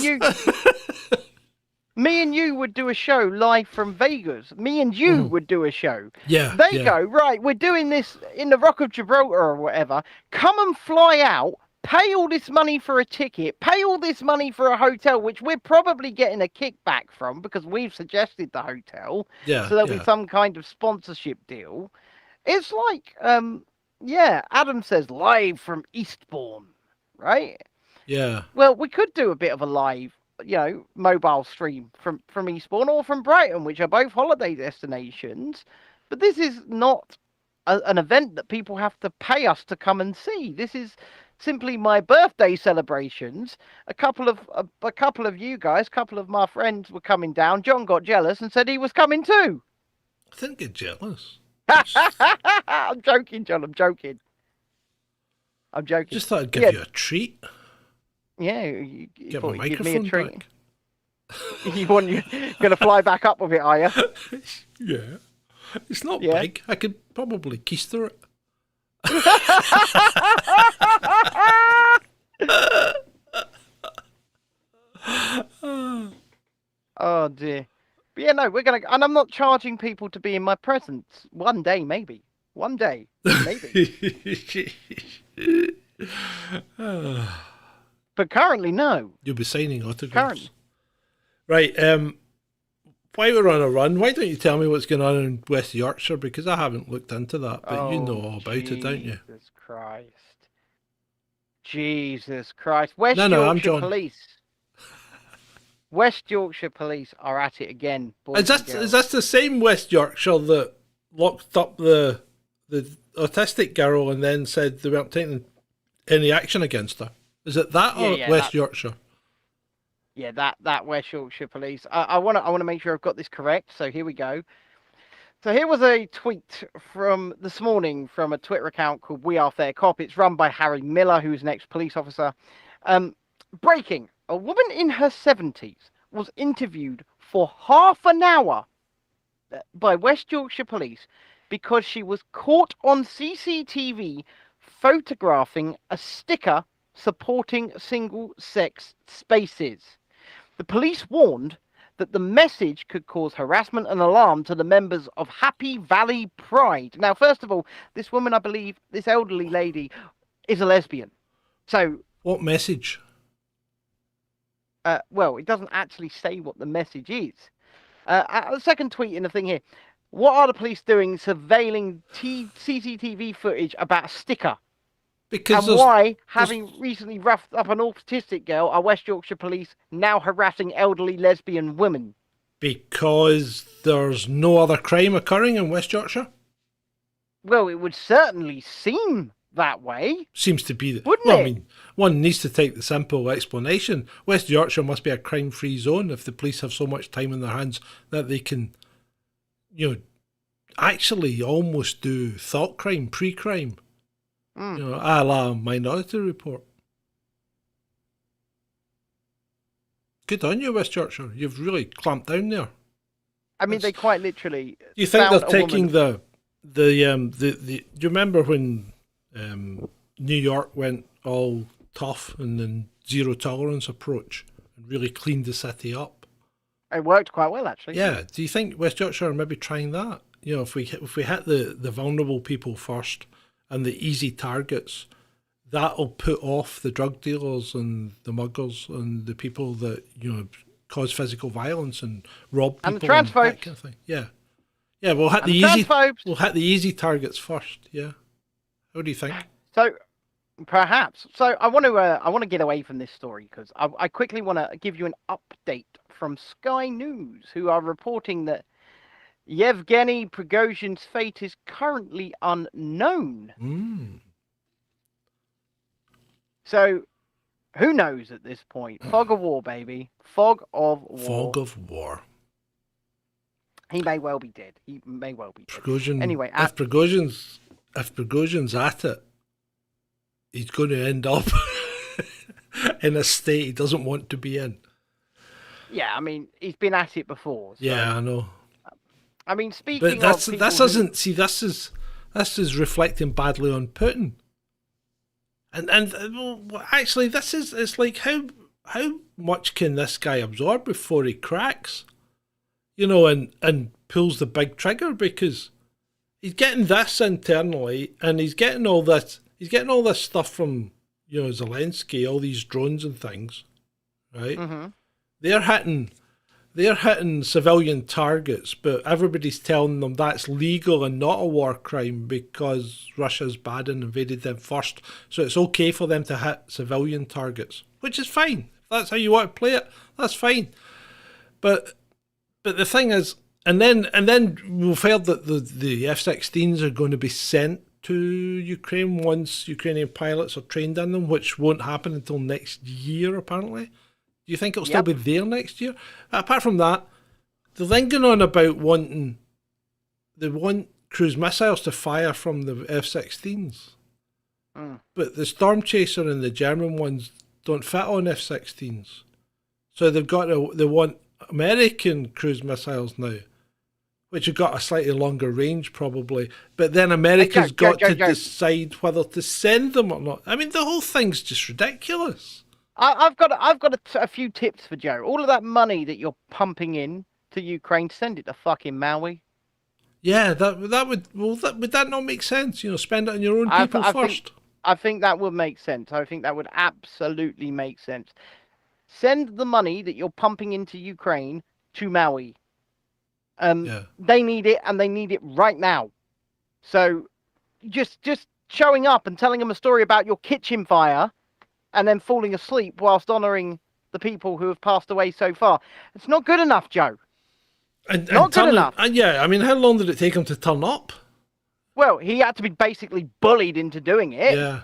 Me and you would do a show live from Vegas. Me and you would do a show. Yeah. They go, right, we're doing this in the Rock of Gibraltar or whatever. Come and fly out, pay all this money for a ticket, pay all this money for a hotel, which we're probably getting a kickback from because we've suggested the hotel. Yeah. So there'll be some kind of sponsorship deal. It's like, Adam says live from Eastbourne, right? Yeah. Well, we could do a bit of a live, mobile stream from Eastbourne or from Brighton, which are both holiday destinations. But this is not an event that people have to pay us to come and see. This is simply my birthday celebrations, a couple of you guys, a couple of my friends were coming down. John got jealous and said he was coming too. I didn't get jealous. I'm joking, John. I'm joking. Just thought I'd give you a treat. Yeah, you Get thought my you'd give me a microphone treat. back. You gonna fly back up with it, are you? Yeah. It's not Yeah. big. I could probably keister it. Oh dear. But yeah, no, we're gonna, and I'm not charging people to be in my presence. One day, maybe. One day, maybe. But currently, no. You'll be signing autographs. Currently. Right, while we're on a run, why don't you tell me what's going on in West Yorkshire? Because I haven't looked into that, but you know all about it, don't you? Jesus Christ. Jesus Christ. West I'm Yorkshire John. Police. West Yorkshire Police are at it again. Boys and girls. Is that the same West Yorkshire that locked up the autistic girl and then said they weren't taking any action against her? Is it that or West Yorkshire? Yeah, that West Yorkshire Police. I want to make sure I've got this correct. So here we go. So here was a tweet from this morning from a Twitter account called We Are Fair Cop. It's run by Harry Miller, who's an ex-police officer. Breaking: a woman in her 70s was interviewed for half an hour by West Yorkshire Police because she was caught on CCTV photographing a sticker supporting single-sex spaces. The police warned that the message could cause harassment and alarm to the members of Happy Valley Pride. Now, first of all, this woman, I believe, this elderly lady, is a lesbian. So, what message? well, it doesn't actually say what the message is. The second tweet in the thing here. What are the police doing surveilling CCTV footage about a sticker? Because and why, having recently roughed up an autistic girl, are West Yorkshire Police now harassing elderly lesbian women? Because there's no other crime occurring in West Yorkshire? Well, it would certainly seem that way. Seems to be that. Wouldn't well, it? I mean, one needs to take the simple explanation. West Yorkshire must be a crime-free zone if the police have so much time in their hands that they can, actually almost do thought crime, pre-crime. A la Minority Report. Good on you, West Yorkshire. You've really clamped down there. I mean, they quite literally. Do you think they're taking woman... do you remember when New York went all tough and then zero tolerance approach and really cleaned the city up? It worked quite well, actually. Yeah. Do you think West Yorkshire are maybe trying that? If we hit the vulnerable people first and the easy targets, that'll put off the drug dealers and the muggers and the people that cause physical violence and rob people and the transphobes. And that kind of thing. Yeah, we'll hit we'll hit the easy targets first. Yeah, what do you think? So perhaps. So I want to get away from this story because I quickly want to give you an update from Sky News, who are reporting that Yevgeny Prigozhin's fate is currently unknown. So, who knows at this point? Fog of war, baby. Fog of war. Fog of war. He may well be dead. He may well be dead. Prigozhin, anyway, if Prigozhin's at it, he's going to end up in a state he doesn't want to be in. Yeah, I mean, he's been at it before. So. Yeah, I know. I mean, speaking but of this is reflecting badly on Putin. And actually, it's like how much can this guy absorb before he cracks, and pulls the big trigger, because he's getting this internally and he's getting all this stuff from Zelensky, all these drones and things, right? Mm-hmm. They're hitting civilian targets, but everybody's telling them that's legal and not a war crime because Russia's bad and invaded them first. So it's okay for them to hit civilian targets, which is fine. If that's how you want to play it, that's fine. But the thing is, and then we've heard that the F-16s are going to be sent to Ukraine once Ukrainian pilots are trained in them, which won't happen until next year, apparently. Do you think it'll still be there next year? Apart from that, they're then going on about they want cruise missiles to fire from the F-16s. But the Storm Chaser and the German ones don't fit on F-16s. So they want American cruise missiles now, which have got a slightly longer range probably. But then America's got to decide whether to send them or not. I mean, the whole thing's just ridiculous. I've got a few tips for Joe. All of that money that you're pumping in to Ukraine, send it to fucking Maui. Yeah, would that not make sense? You know, spend it on your own people first. I think that would make sense. I think that would absolutely make sense. Send the money that you're pumping into Ukraine to Maui. They need it, and they need it right now. So just showing up and telling them a story about your kitchen fire and then falling asleep whilst honouring the people who have passed away so far. It's not good enough, Joe. Not good enough. Yeah, I mean, how long did it take him to turn up? Well, he had to be basically bullied into doing it. Yeah.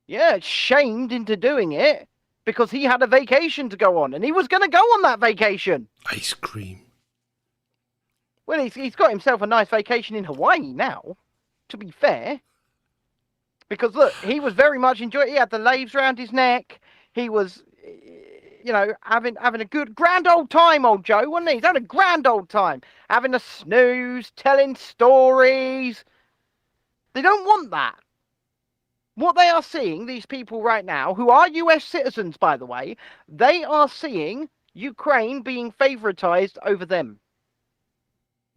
Yeah, shamed into doing it because he had a vacation to go on, and he was going to go on that vacation. Ice cream. Well, he's got himself a nice vacation in Hawaii now, to be fair. Because, look, he was very much enjoying it. He had the laves around his neck. He was, you know, having a good, grand old time, old Joe, wasn't he? He's having a grand old time. Having a snooze, telling stories. They don't want that. What they are seeing, these people right now, who are US citizens, by the way, they are seeing Ukraine being favoritized over them.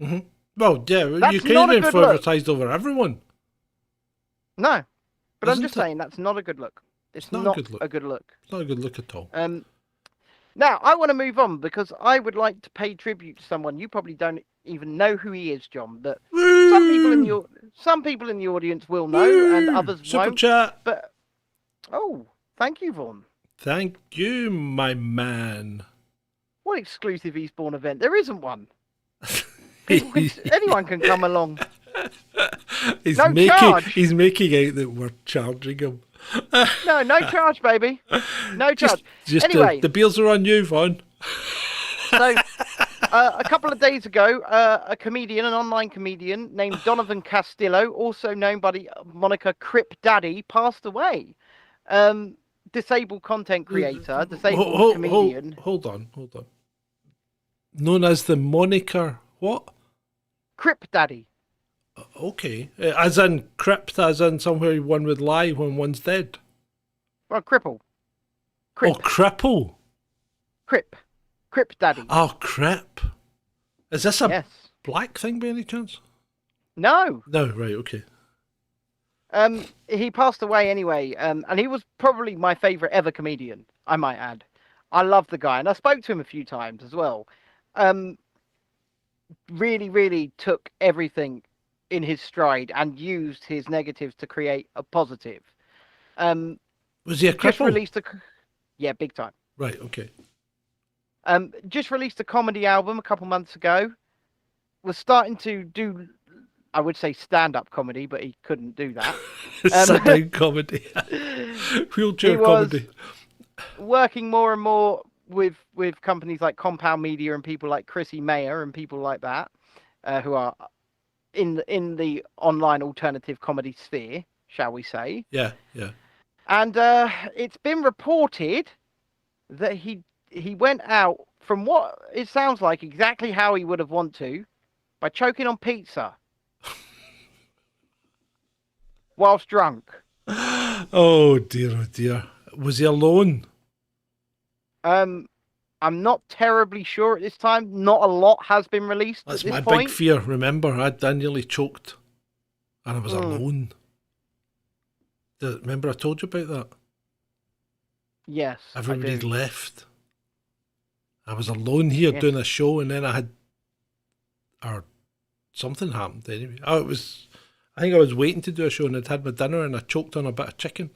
Mm-hmm. Well, yeah, That's Ukraine's been favoritized over everyone. No. But I'm just saying, that's not a good look. It's not a good look. It's not a good look at all. Now, I want to move on because I would like to pay tribute to someone. You probably don't even know who he is, John, but some people in the audience will know and others Super won't. chat. But thank you, Vaughn. Thank you, my man. What exclusive Eastbourne event? There isn't one. Anyone can come along. He's making out that we're charging him. No charge, baby. No charge. Anyway, the beers are on you, Vaughn. So, a couple of days ago, an online comedian named Donovan Castillo, also known by the moniker Crip Daddy, passed away. Disabled content creator, disabled comedian. Hold on. Known as the moniker what? Crip Daddy. Okay. As in crypt, as in somewhere one would lie when one's dead. Well, cripple. Crip. Oh, cripple. Crip Daddy. Oh, crip. Is this a black thing by any chance? No. No, right, okay. He passed away anyway, and he was probably my favourite ever comedian, I might add. I love the guy, and I spoke to him a few times as well. Really, really took everything in his stride and used his negatives to create a positive. Was he a cripple? Yeah, big time. Right, okay. Just released a comedy album a couple months ago. Was starting to do, I would say, stand-up comedy, but he couldn't do that. Sit-down comedy. Wheelchair comedy. Working more and more with companies like Compound Media and people like Chrissy Mayer and people like that, who are in the online alternative comedy sphere, shall we say. Yeah. And it's been reported that he went out, from what it sounds like, exactly how he would have wanted to, by choking on pizza whilst drunk. Oh dear. Was he alone? I'm not terribly sure at this time. Not a lot has been released. That's at this my point. big fear. Remember, I nearly choked, and I was alone. Remember I told you about that? Yes. Everybody had left. I was alone here doing a show, and then something happened anyway. I think I was waiting to do a show, and I'd had my dinner, and I choked on a bit of chicken.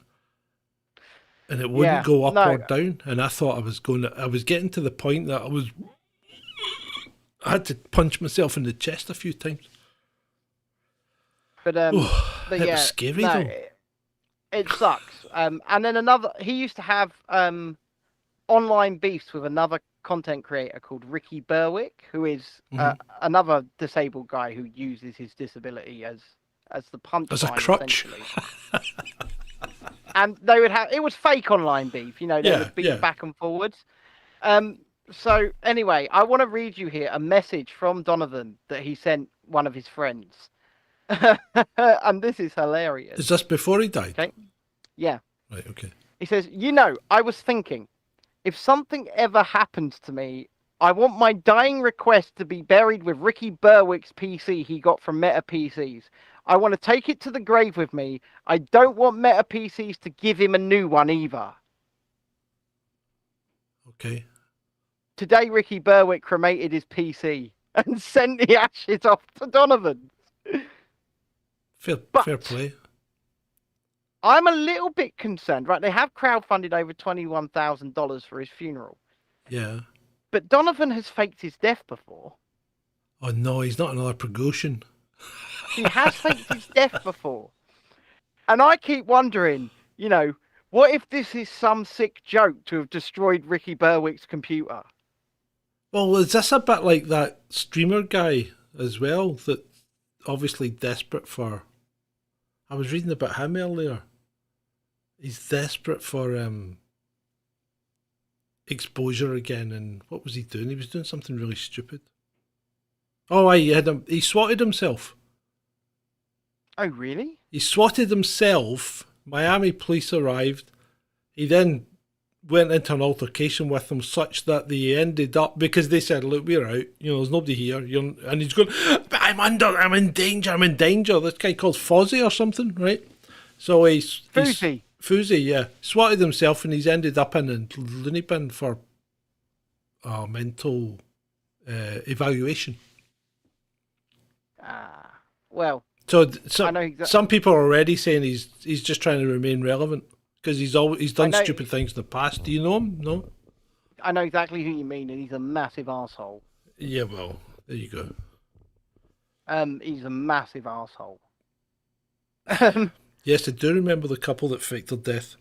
And it wouldn't go up or down. And I thought I was getting to the point that I had to punch myself in the chest a few times. But But It yeah, was scary no, though. it sucks. And then he used to have online beefs with another content creator called Ricky Berwick, who is another disabled guy who uses his disability as the As a punchline, crutch. essentially. And they would have, it was fake online beef, you know, they would beat back and forwards. So anyway, I want to read you here a message from Donovan that he sent one of his friends. And this is hilarious. Is this before he died? Okay. Yeah. Right, okay. He says, I was thinking, if something ever happens to me, I want my dying request to be buried with Ricky Berwick's PC he got from Meta PCs. I want to take it to the grave with me. I don't want Meta PCs to give him a new one either. Okay. Today, Ricky Berwick cremated his PC and sent the ashes off to Donovan. Fair play. I'm a little bit concerned, right? They have crowdfunded over $21,000 for his funeral. Yeah. But Donovan has faked his death before. Oh no, he's not another Prigozhin. He has faked his death before. And I keep wondering, what if this is some sick joke to have destroyed Ricky Berwick's computer? Well, is this a bit like that streamer guy as well, that obviously desperate for... I was reading about him earlier. He's desperate for exposure again, and what was he doing? He was doing something really stupid. Oh, he swatted himself. Oh, really? He swatted himself. Miami police arrived. He then went into an altercation with them such that they ended up, because they said, look, we're out, there's nobody here. And he's going, but I'm in danger. This guy called Fozzie or something, right? So Fuzzy, yeah. Swatted himself, and he's ended up in a loony bin for mental evaluation. Well. So I know some people are already saying he's just trying to remain relevant because he's done stupid things in the past. Do you know him? No. I know exactly who you mean, and he's a massive arsehole. Yeah, well, there you go. He's a massive arsehole. Yes, I do remember the couple that faked their death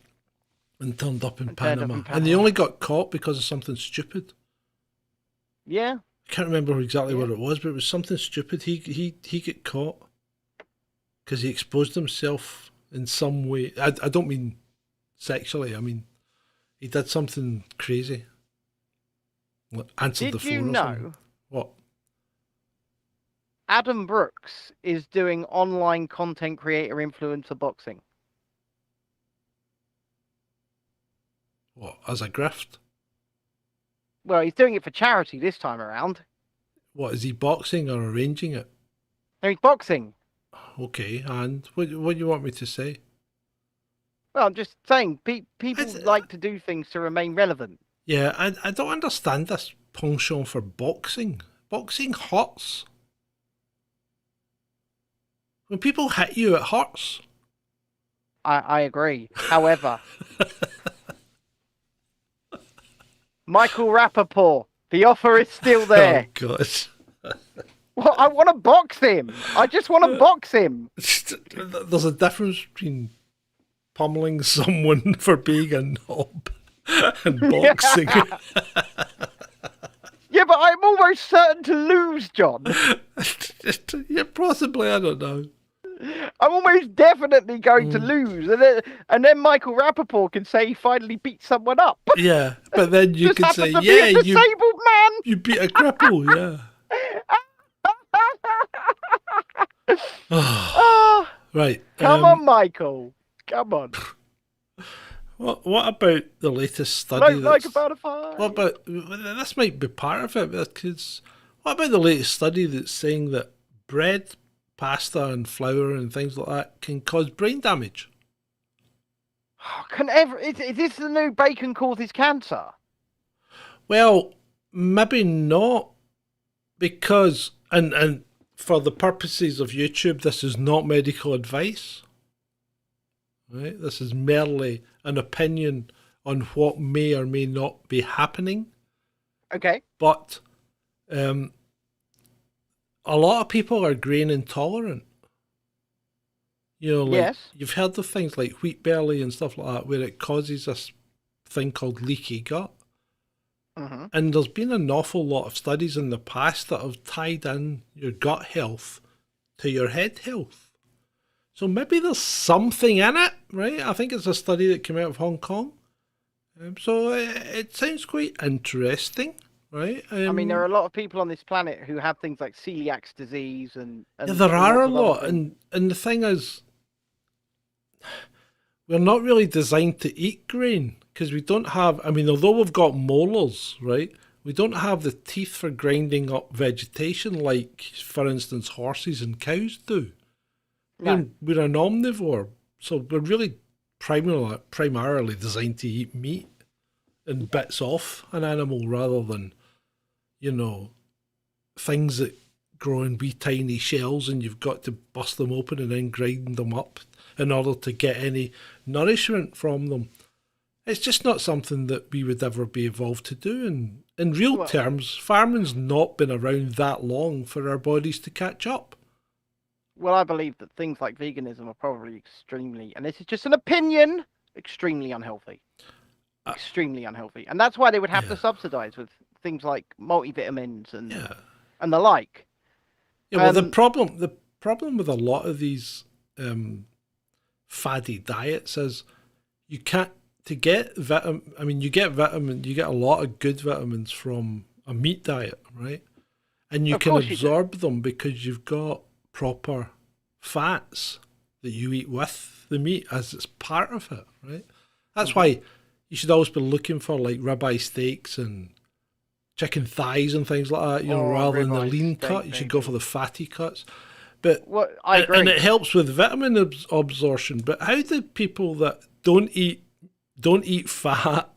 and turned up in Panama. And they only got caught because of something stupid. Yeah. I can't remember exactly what it was, but it was something stupid. He got caught because he exposed himself in some way. I don't mean sexually. I mean, he did something crazy. Answered the phone. Did you know? What? Adam Brooks is doing online content creator influencer boxing. What, as a grift? Well, he's doing it for charity this time around. What, is he boxing or arranging it? No, he's boxing. Okay, and what do you want me to say? Well, I'm just saying, people like to do things to remain relevant. Yeah, I don't understand this penchant for boxing. Boxing hurts. When people hit you, it hurts. I agree. However, Michael Rappaport, the offer is still there. Oh, God. Well, I want to box him. I just want to box him. There's a difference between pummeling someone for being a knob and boxing. Yeah, but I'm almost certain to lose, John. Yeah, possibly, I don't know. I'm almost definitely going to lose. And then Michael Rappaport can say he finally beat someone up. Yeah, but then you can say, yeah, disabled man. You beat a cripple, yeah. Oh, right. Come on, Michael. Come on. What about the latest study? Like about a fire. What about, this might be part of it, because what about the latest study that's saying that bread, pasta and flour and things like that can cause brain damage? Is this the new bacon causes cancer? Well, maybe not, because, and for the purposes of YouTube, this is not medical advice. Right? This is merely an opinion on what may or may not be happening. Okay. But a lot of people are grain intolerant. You know, like Yes. you've heard of things like wheat belly and stuff like that, where it causes this thing called leaky gut. Mm-hmm. And there's been an awful lot of studies in the past that have tied in your gut health to your head health. So maybe there's something in it, right? I think it's a study that came out of Hong Kong. So it sounds quite interesting, right? I mean, there are a lot of people on this planet who have things like celiac disease and yeah, there are a lots of other lot. things. And the thing is, we're not really designed to eat grain because we don't have, I mean, although we've got molars, right? We don't have the teeth for grinding up vegetation like, for instance, horses and cows do. No. We're an omnivore, so we're really primarily designed to eat meat and bits off an animal rather than, you know, things that grow in wee tiny shells and you've got to bust them open and then grind them up in order to get any nourishment from them. It's just not something that we would ever be evolved to do. And in real terms, farming's not been around that long for our bodies to catch up. Well, I believe that things like veganism are probably extremely, and this is just an opinion, extremely unhealthy. Extremely unhealthy. And that's why they would have to subsidize with things like multivitamins and the like. Yeah, well, the problem with a lot of these faddy diets is you can't, to get you get you get a lot of good vitamins from a meat diet, right? And you can absorb them because you've got proper fats that you eat with the meat as it's part of it, right? That's why you should always be looking for like ribeye steaks and chicken thighs and things like that, you know, rather than the lean cut. You should go for the fatty cuts. But I agree. And it helps with vitamin absorption. But how do people that don't eat fat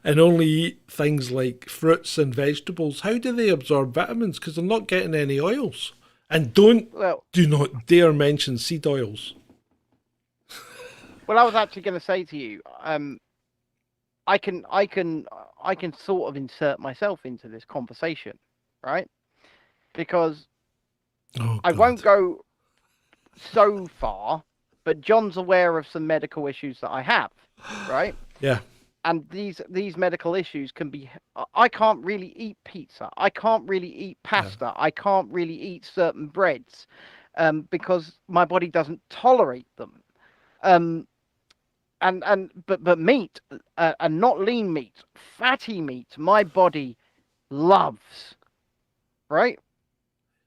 and only eat things like fruits and vegetables, how do they absorb vitamins? Because they're not getting any oils. And do not dare mention seed oils. Well, I was actually going to say to you, I can sort of insert myself into this conversation, right? Because I won't go so far, but John's aware of some medical issues that I have, right? Yeah. And these medical issues can be, I can't really eat pizza. I can't really eat pasta. I can't really eat certain breads because my body doesn't tolerate them. But meat, and not lean meat, fatty meat, my body loves, right?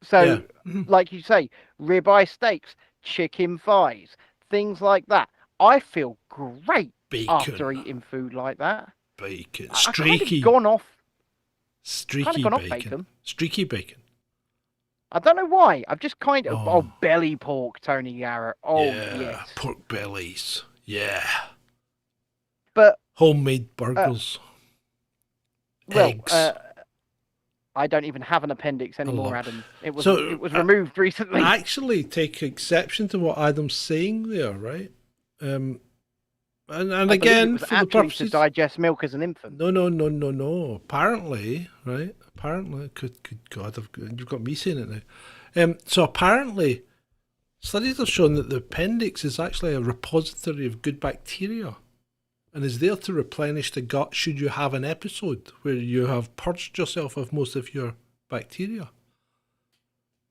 So, like you say, ribeye steaks, chicken thighs, things like that. I feel great after eating food like that. Bacon. Streaky. Gone off. Streaky bacon. bacon. Streaky bacon. I don't know why. I've just kind of belly pork, Tony Garrett. Oh yes. Pork bellies. Yeah. But homemade burgers. Eggs. I don't even have an appendix anymore, Adam. It was removed recently. I actually take exception to what Adam's saying there, right? And again, for the purposes to digest milk as an infant. No. Apparently, right? Apparently, good God, you've got me saying it now. So apparently, studies have shown that the appendix is actually a repository of good bacteria, and is there to replenish the gut should you have an episode where you have purged yourself of most of your bacteria.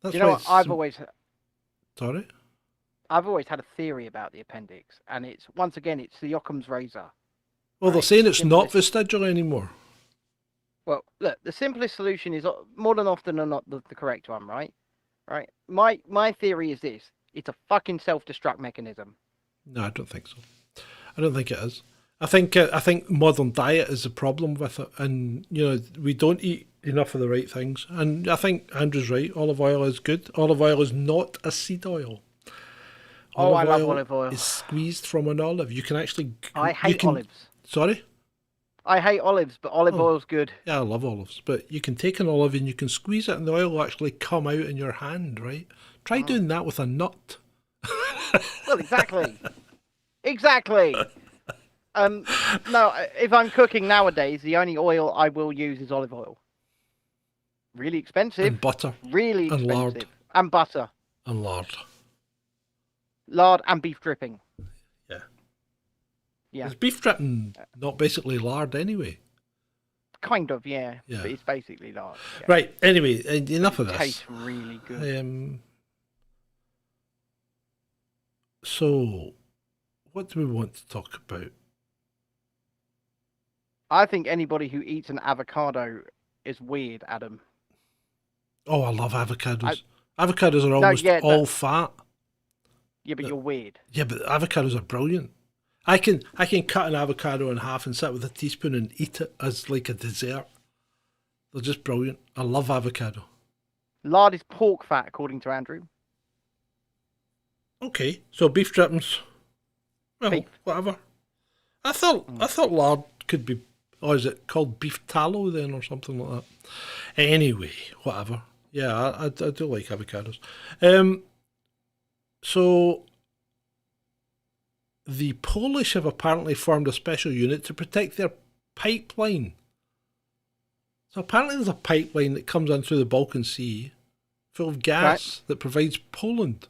That's what I've always had a theory about the appendix, and it's the Occam's razor. Well, they're saying it's not vestigial anymore. Well, look, the simplest solution is more than often than not the correct one, right? Right. My theory is this: it's a fucking self-destruct mechanism. No, I don't think so. I don't think it is. I think modern diet is a problem with it, and we don't eat enough of the right things. And I think Andrew's right. Olive oil is good. Olive oil is not a seed oil. I love olive oil. Is squeezed from an olive. You can actually. I hate olives. Sorry. I hate olives, but olive oil's good. Yeah, I love olives, but you can take an olive and you can squeeze it, and the oil will actually come out in your hand. Right? Try doing that with a nut. Well, exactly. No, if I'm cooking nowadays, the only oil I will use is olive oil. Really expensive. And butter. Really expensive. And lard. And butter. And lard. lard and beef dripping. Yeah. Yeah. Is beef dripping not basically lard anyway? Kind of, yeah. Yeah. But it's basically lard. Yeah. Right. Anyway, enough of It this. tastes really good. So, what do we want to talk about? I think anybody who eats an avocado is weird, Adam. Oh, I love avocados. Avocados are almost all fat. Yeah, but you're weird. Yeah, but avocados are brilliant. I can cut an avocado in half and sit with a teaspoon and eat it as like a dessert. They're just brilliant. I love avocado. Lard is pork fat, according to Andrew. Okay, so beef drippings. Well, Beef. whatever. I thought lard could be, or is it called beef tallow then, or something like that? Anyway, whatever. Yeah, I do like avocados. So the Polish have apparently formed a special unit to protect their pipeline. So apparently there's a pipeline that comes in through the Balkan Sea full of gas that provides Poland.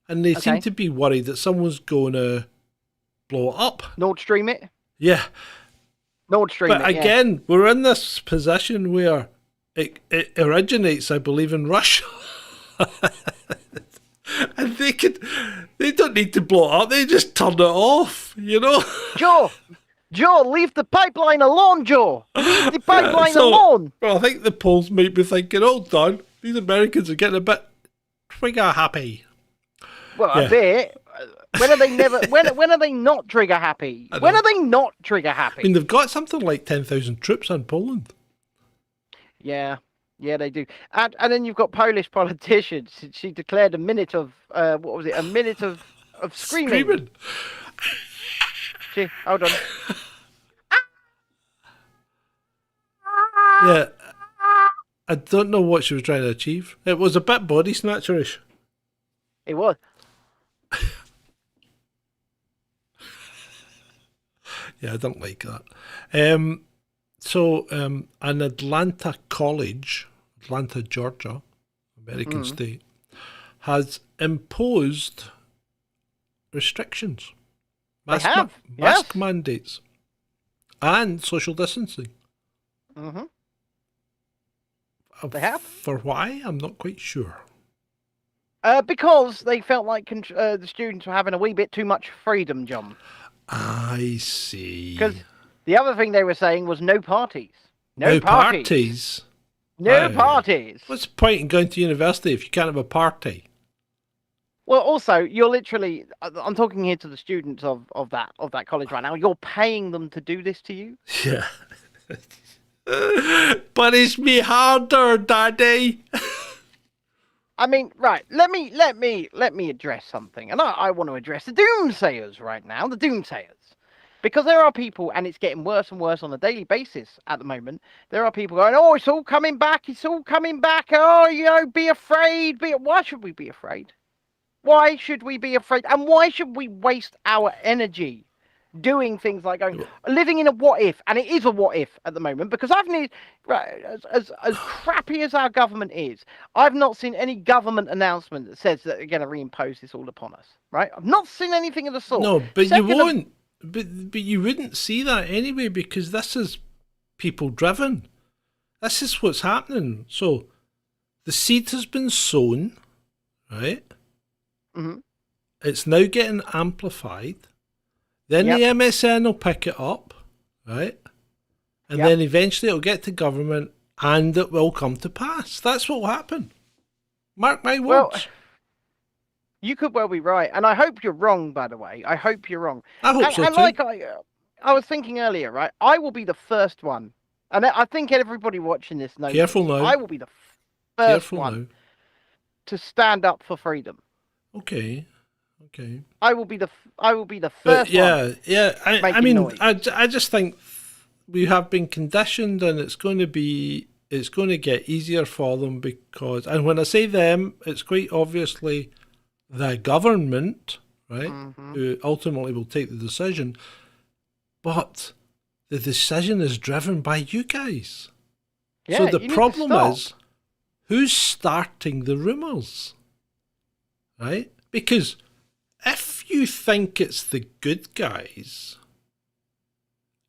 And they seem to be worried that someone's going to blow it up. Nord Stream it? Yeah. Nord Stream But again, we're in this position where it originates, I believe, in Russia. And they don't need to blow it up, they just turn it off, you know? Joe, leave the pipeline alone, Joe. Leave the pipeline alone. Well, I think the Poles might be thinking, hold on, these Americans are getting a bit trigger happy. Well, a bit. When are they never? When are they not trigger happy? When are they not trigger happy? I mean, they've got something like 10,000 troops in Poland. Yeah, they do. And then you've got Polish politicians. She declared a minute of what was it? A minute of screaming. Hold on. Yeah, I don't know what she was trying to achieve. It was a bit body snatcherish. It was. Yeah, I don't like that. So an Atlanta college, Atlanta, Georgia, American state, has imposed restrictions. Mask mandates and social distancing. Mm-hmm. They have. For why? I'm not quite sure. Because they felt like the students were having a wee bit too much freedom, John. I see. Because the other thing they were saying was no parties. No parties? No parties. What's the point in going to university if you can't have a party? Well, also, you're literally, I'm talking here to the students of that college right now. You're paying them to do this to you? Yeah. Punish me harder, Daddy. I mean, right, let me address something. And I want to address the doomsayers right now, the doomsayers. Because there are people, and it's getting worse and worse on a daily basis at the moment, there are people going, oh, it's all coming back, oh, be afraid. Why should we be afraid? Why should we be afraid? And why should we waste our energy doing things like living in a what if? And it is a what if at the moment, because as crappy as our government is, I've not seen any government announcement that says that they're going to reimpose this all upon us, right? I've not seen anything of the sort. No, but you won't. But you wouldn't see that anyway, because this is people driven. This is what's happening. So the seed has been sown, right? Mm-hmm. It's now getting amplified. Then the MSN will pick it up, right? And then eventually it'll get to government and it will come to pass. That's what will happen. Mark my words. Well, you could well be right. And I hope you're wrong, by the way. I hope you're wrong. I hope so and too. Like I was thinking earlier, right? I will be the first one. And I think everybody watching this knows. Careful now. I will be the first one to stand up for freedom. Okay. I will be the first one. Yeah. I mean, noise. I just think we have been conditioned, and it's going to get easier for them because, and when I say them, it's quite obviously the government, right, who ultimately will take the decision. But the decision is driven by you guys. Yeah, so the problem is, who's starting the rumours, right? Because if you think it's the good guys,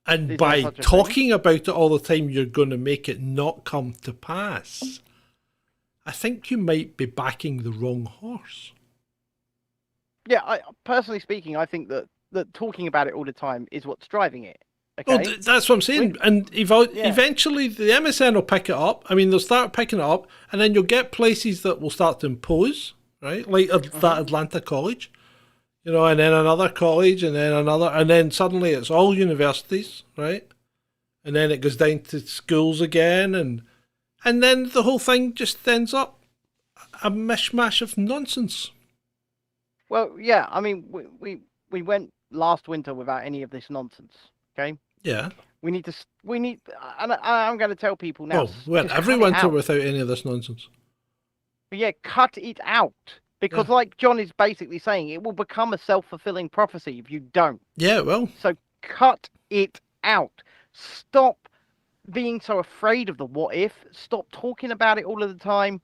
and Is there by such a talking about it all the time, you're going to make it not come to pass, I think you might be backing the wrong horse. Yeah, personally speaking, I think that talking about it all the time is what's driving it. Okay. Well, that's what I'm saying. And eventually the MSN will pick it up. I mean, they'll start picking it up, and then you'll get places that will start to impose, right? Like that Atlanta college, you know, and then another college, and then another, and then suddenly it's all universities, right? And then it goes down to schools again, and then the whole thing just ends up a mishmash of nonsense. Well, yeah, I mean, we went last winter without any of this nonsense. Okay. Yeah. We need, and I'm going to tell people now. Well, we went every winter without any of this nonsense. But yeah, cut it out. Because like John is basically saying, it will become a self-fulfilling prophecy if you don't. Yeah, well. So cut it out. Stop being so afraid of the what if. Stop talking about it all of the time.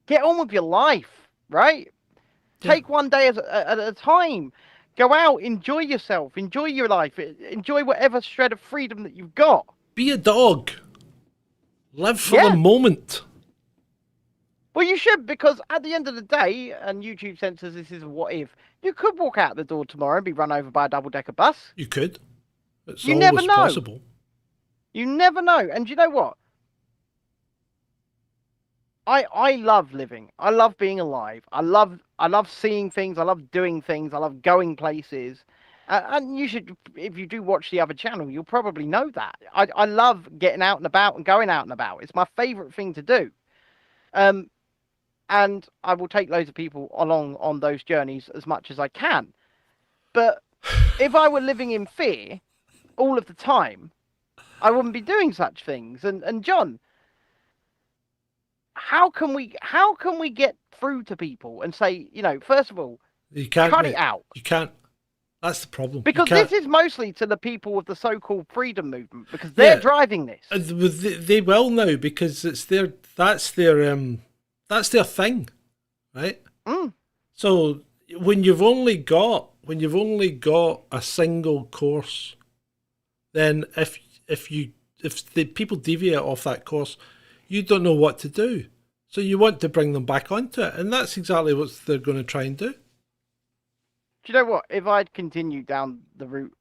Get on with your life, right? Yeah. Take one day at a time. Go out, enjoy yourself, enjoy your life, enjoy whatever shred of freedom that you've got. Be a dog. Live for the moment. Well, you should, because at the end of the day, and YouTube censors this is a what if, you could walk out the door tomorrow and be run over by a double-decker bus. You could. It's you always never know. possible. You never know. And you know what? I love living. I love being alive. I love seeing things. I love doing things. I love going places. And you should, if you do watch the other channel, you'll probably know that. I love getting out and about and going out and about. It's my favourite thing to do. And I will take loads of people along on those journeys as much as I can. But if I were living in fear all of the time, I wouldn't be doing such things. And John, how can we get through to people and say, you know, first of all, you can't cut it out. You can't. That's the problem. Because this is mostly to the people of the so-called freedom movement, because they're driving this. They will now, because it's that's their thing, right? Mm. So when you've only got a single course, then if the people deviate off that course, you don't know what to do. So you want to bring them back onto it, and that's exactly what they're going to try and do. Do you know what? If I'd continued down the route,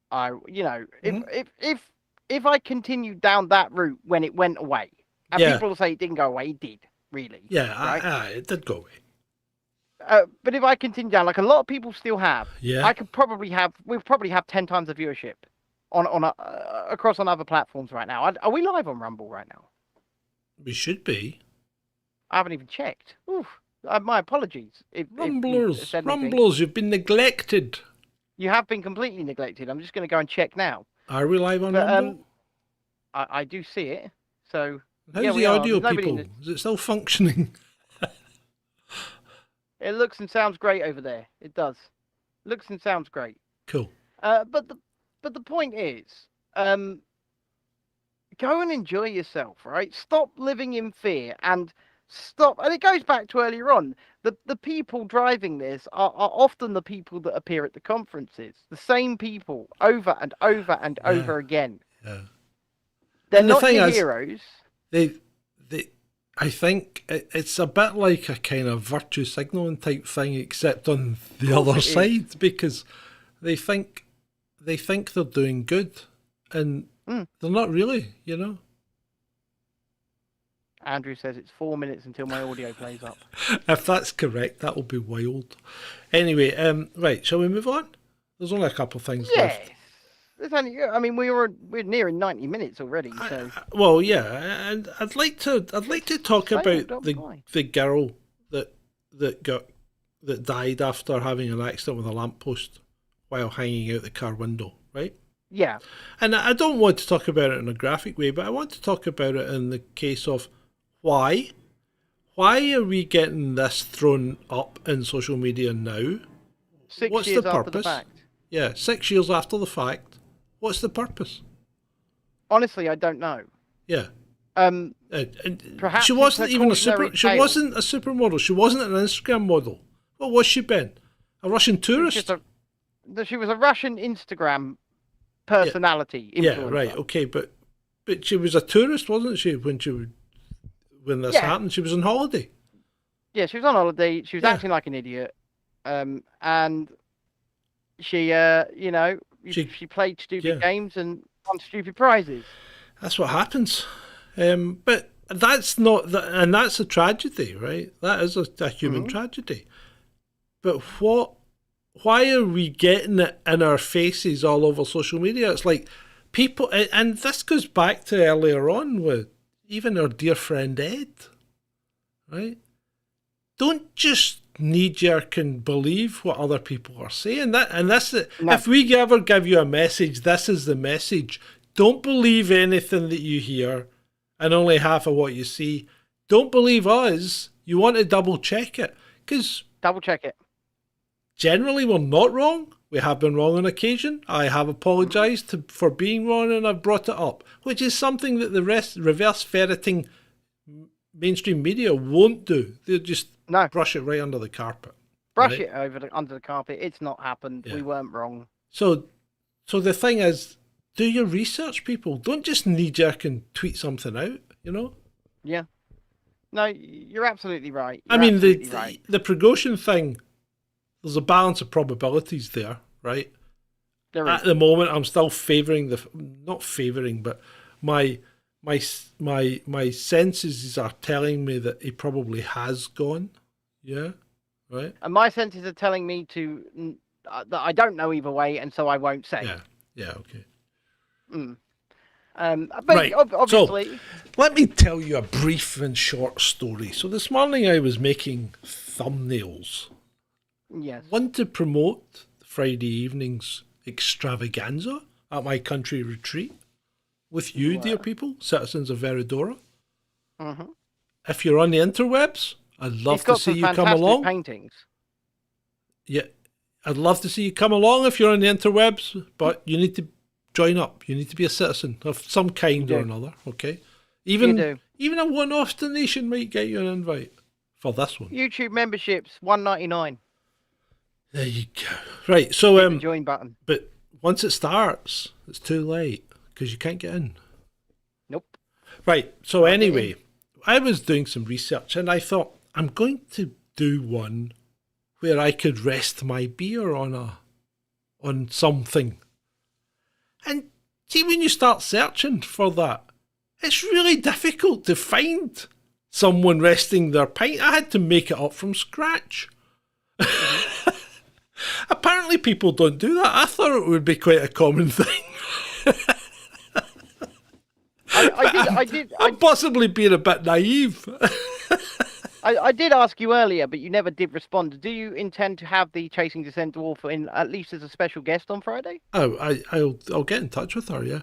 if I continued down that route when it went away, and people will say it didn't go away, it did, really. Yeah, right? It did go away. But if I continue down, like a lot of people still have, yeah, we'll probably have 10 times the viewership across on other platforms right now. Are we live on Rumble right now? We should be. I haven't even checked. Oof. My apologies. Rumblers, you've been neglected. You have been completely neglected. I'm just going to go and check now. Are we live on Rumble? I do see it. So how's the audio, people? Is it still functioning? It looks and sounds great over there. It does. Looks and sounds great. Cool. But the point is, go and enjoy yourself, right? Stop living in fear and stop. And it goes back to earlier on. The people driving this are often the people that appear at the conferences. The same people over and over and over again. Yeah. They're not your heroes. I think it's a bit like a kind of virtue signaling type thing, except on the other side, because they think they're doing good, and they're not really, you know. Andrew says it's 4 minutes until my audio plays up. If that's correct, that will be wild. Anyway, right, shall we move on? There's only a couple of things left. There's only, I mean, we're nearing 90 minutes already. So. Well, yeah, and I'd like to talk about the girl that died after having an accident with a lamppost while hanging out the car window, right? Yeah. And I don't want to talk about it in a graphic way, but I want to talk about it in the case of why are we getting this thrown up in social media now? 6 What's years the after purpose? the fact. Yeah, 6 years after the fact. What's the purpose? Honestly, I don't know. Yeah. Perhaps she wasn't even she wasn't a supermodel. She wasn't an Instagram model. What was she, Ben? A Russian tourist? She was a Russian Instagram personality. Yeah, Influencer. right. Okay, but she was a tourist, wasn't she? When this happened, she was on holiday. Yeah, she was on holiday. She was acting like an idiot, and she, she played stupid games and won stupid prizes. That's what happens. But that's not, and that's a tragedy, right? That is a human tragedy. But why are we getting it in our faces all over social media? It's like people, and this goes back to earlier on with even our dear friend Ed, right? Don't just knee-jerk and believe what other people are saying. If we ever give you a message, this is the message. Don't believe anything that you hear and only half of what you see. Don't believe us. You want to double-check it. Because double-check it. Generally, we're not wrong. We have been wrong on occasion. I have apologised for being wrong and I've brought it up, which is something that the reverse ferreting mainstream media won't do. They'll just brush it right under the carpet. Brush it under the carpet. It's not happened. Yeah. We weren't wrong. So the thing is, do your research, people. Don't just knee-jerk and tweet something out, you know? Yeah. No, you're absolutely right. The Prigozhin thing, there's a balance of probabilities there, right? At the moment, I'm still favouring not favouring, but my senses are telling me that he probably has gone. Yeah, right. And my senses are telling me that I don't know either way, and so I won't say. Yeah, okay. But right. Obviously, so, let me tell you a brief and short story. So this morning I was making thumbnails. Yes. One to promote Friday evening's extravaganza at my country retreat with you, dear people, citizens of Veridora. Mm-hmm. If you're on the interwebs, I'd love to see you come along. Paintings. Yeah, I'd love to see you come along if you're on the interwebs, but you need to join up. You need to be a citizen of some kind or another, okay? Even a one-off donation might get you an invite for this one. YouTube memberships, $1.99. There you go. Right, so the join button. But once it starts, it's too late because you can't get in. Nope. Right. So anyway, I was doing some research and I thought I'm going to do one where I could rest my beer on something. And see, when you start searching for that, it's really difficult to find someone resting their pint. I had to make it up from scratch. Apparently people don't do that. I thought it would be quite a common thing. I'm possibly being a bit naive. I did ask you earlier, but you never did respond. Do you intend to have the Chasing Dissent dwarf in at least as a special guest on Friday? Oh, I'll get in touch with her. Yeah.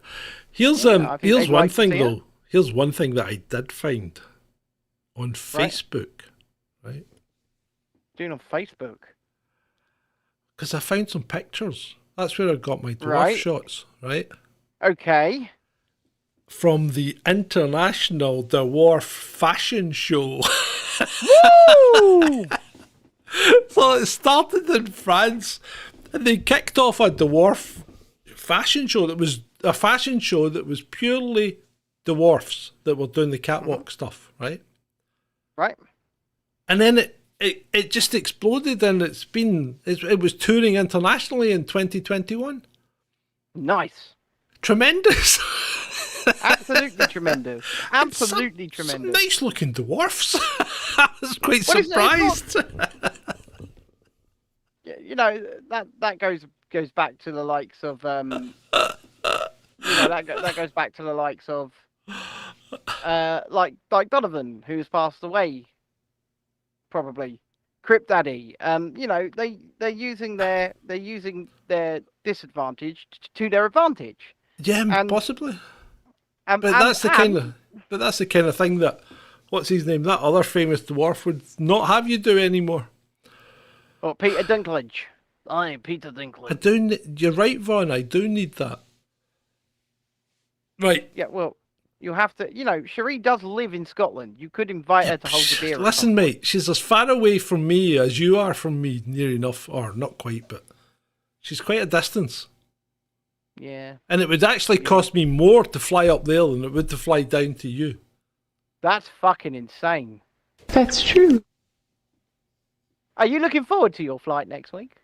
Here's one thing though. Here's one thing that I did find on Facebook. Right. Doing on Facebook. Because I found some pictures. That's where I got my dwarf shots. Right. Okay. From the International Dwarf Fashion Show. Woo! So it started in France and they kicked off a dwarf fashion show that was a fashion show that was purely dwarfs that were doing the catwalk stuff, right? Right. And then it just exploded and it was touring internationally in 2021. Nice. Tremendous. Absolutely tremendous. Absolutely tremendous. Some nice looking dwarfs. I was quite surprised. You know, that goes back to the likes of that goes back to the likes of like Donovan, who's passed away, probably. Crip Daddy. They're using their disadvantage to their advantage. Yeah, possibly. But that's the kind of thing that, what's his name? That other famous dwarf would not have you do anymore. Oh, Peter Dinklage. I am Peter Dinklage. You're right, Vaughn. I do need that. Right. Yeah. Well. You have to, Cherie does live in Scotland. You could invite her to hold the beer. Listen, mate, she's as far away from me as you are from me, near enough, or not quite, but she's quite a distance. Yeah. And it would actually cost me more to fly up there than it would to fly down to you. That's fucking insane. That's true. Are you looking forward to your flight next week?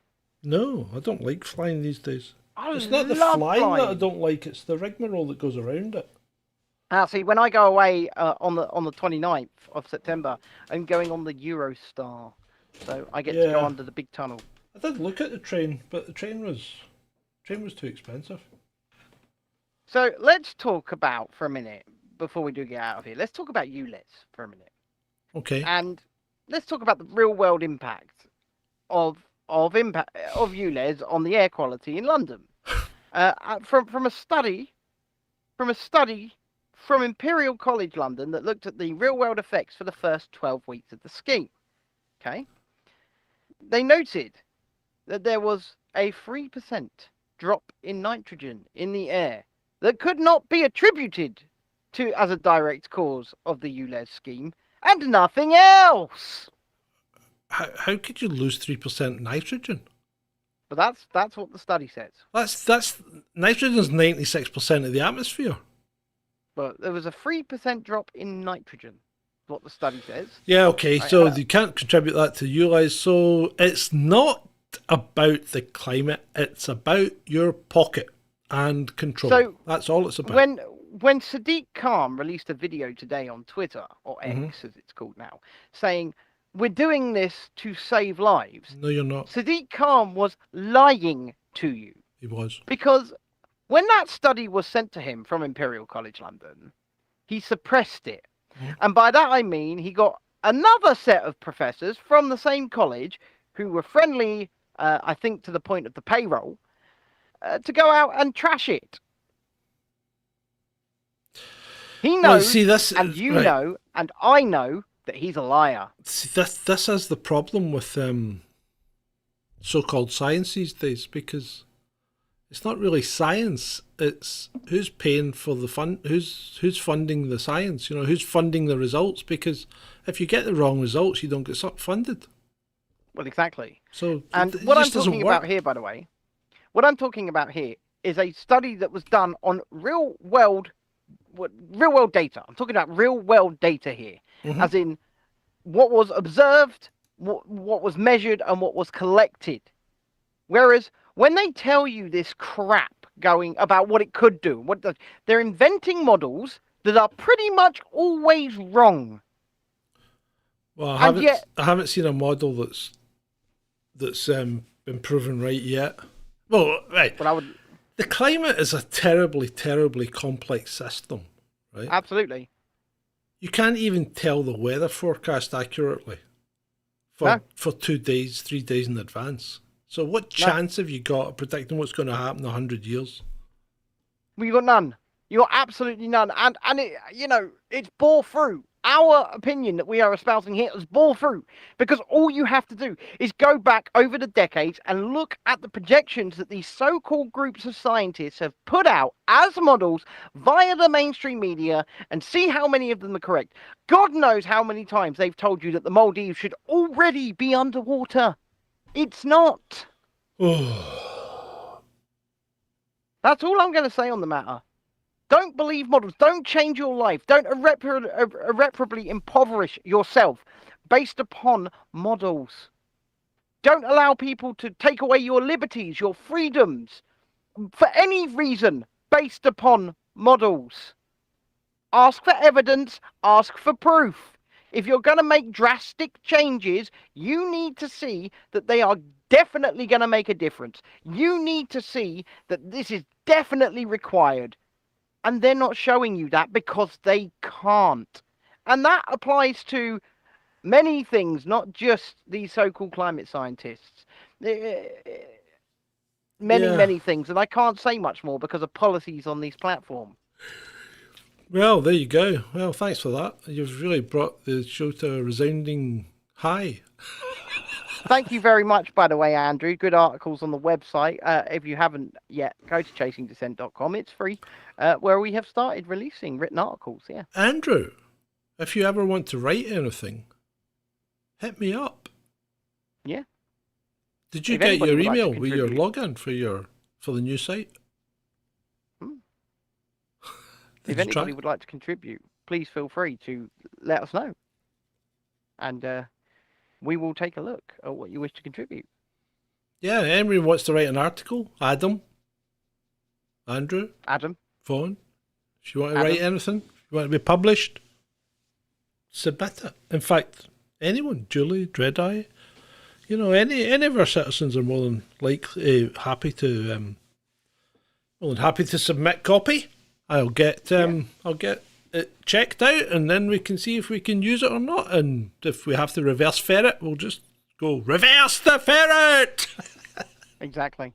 No, I don't like flying these days. It's not the love flying that I don't like, it's the rigmarole that goes around it. See, when I go away on the 29th of September, I'm going on the Eurostar, so I get to go under the big tunnel. I did look at the train, but the train was too expensive. So let's talk about, for a minute, before we do get out of here, let's talk about ULEZ for a minute. Okay. And let's talk about the real world impact of ULEZ on the air quality in London. From a study from Imperial College London that looked at the real world effects for the first 12 weeks of the scheme. Okay. They noted that there was a 3% drop in nitrogen in the air that could not be attributed to as a direct cause of the ULEZ scheme and nothing else. How could you lose 3% nitrogen? But that's what the study says. That's nitrogen's 96% of the atmosphere. But there was a 3% drop in nitrogen, what the study says. Yeah, okay, so you can't contribute that to ULEZ. So it's not about the climate, it's about your pocket and control. So that's all it's about. When Sadiq Khan released a video today on Twitter, or X as it's called now, saying, we're doing this to save lives. No, you're not. Sadiq Khan was lying to you. He was. Because when that study was sent to him from Imperial College London, he suppressed it. And by that I mean he got another set of professors from the same college who were friendly, I think to the point of the payroll, to go out and trash it. He knows, and you know, and I know that he's a liar. See, this is the problem with so-called science these days, because it's not really science. It's who's paying for the fund, who's funding the science. Who's funding the results. Because if you get the wrong results, you don't get funded. Well, exactly. So, and what I'm talking about here, by the way, what I'm talking about here is a study that was done on real world data. I'm talking about real world data here, as in what was observed, what was measured, and what was collected. Whereas when they tell you this crap going about what it could do, they're inventing models that are pretty much always wrong. Well, I haven't seen a model that's been proven right yet. Well, right. But the climate is a terribly, terribly complex system, right? Absolutely. You can't even tell the weather forecast accurately for 2 days, 3 days in advance. So what chance have you got of predicting what's going to happen in 100 years? Well, you got none. You got absolutely none. And it, it's bore through. Our opinion that we are espousing here is bore through, because all you have to do is go back over the decades and look at the projections that these so-called groups of scientists have put out as models via the mainstream media and see how many of them are correct. God knows how many times they've told you that the Maldives should already be underwater. It's not. That's all I'm going to say on the matter. Don't believe models. Don't change your life. Don't irreparably impoverish yourself based upon models. Don't allow people to take away your liberties, your freedoms, for any reason based upon models. Ask for evidence. Ask for proof. If you're going to make drastic changes, you need to see that they are definitely going to make a difference. You need to see that this is definitely required. And they're not showing you that because they can't. And that applies to many things, not just these so-called climate scientists. Many things. And I can't say much more because of policies on these platforms. Well, there you go. Well, thanks for that. You've really brought the show to a resounding high. Thank you very much, by the way, Andrew. Good articles on the website. If you haven't yet, go to chasingdissent.com. It's free, where we have started releasing written articles. Yeah. Andrew, if you ever want to write anything, hit me up. Yeah. Did you If get anybody your would like to email with your contribute. login for the new site? If Did you anybody try? would like to contribute, please feel free to let us know. And we will take a look at what you wish to contribute. Yeah, anybody wants to write an article? Adam, Andrew, Adam, Vaughan, if you want to Adam. write anything, if you want to be published, submit it. In fact, anyone, Julie, Dreadeye, you know, any of our citizens are more than happy to submit copy. I'll get it checked out, and then we can see if we can use it or not. And if we have to reverse ferret, we'll just go reverse the ferret. exactly.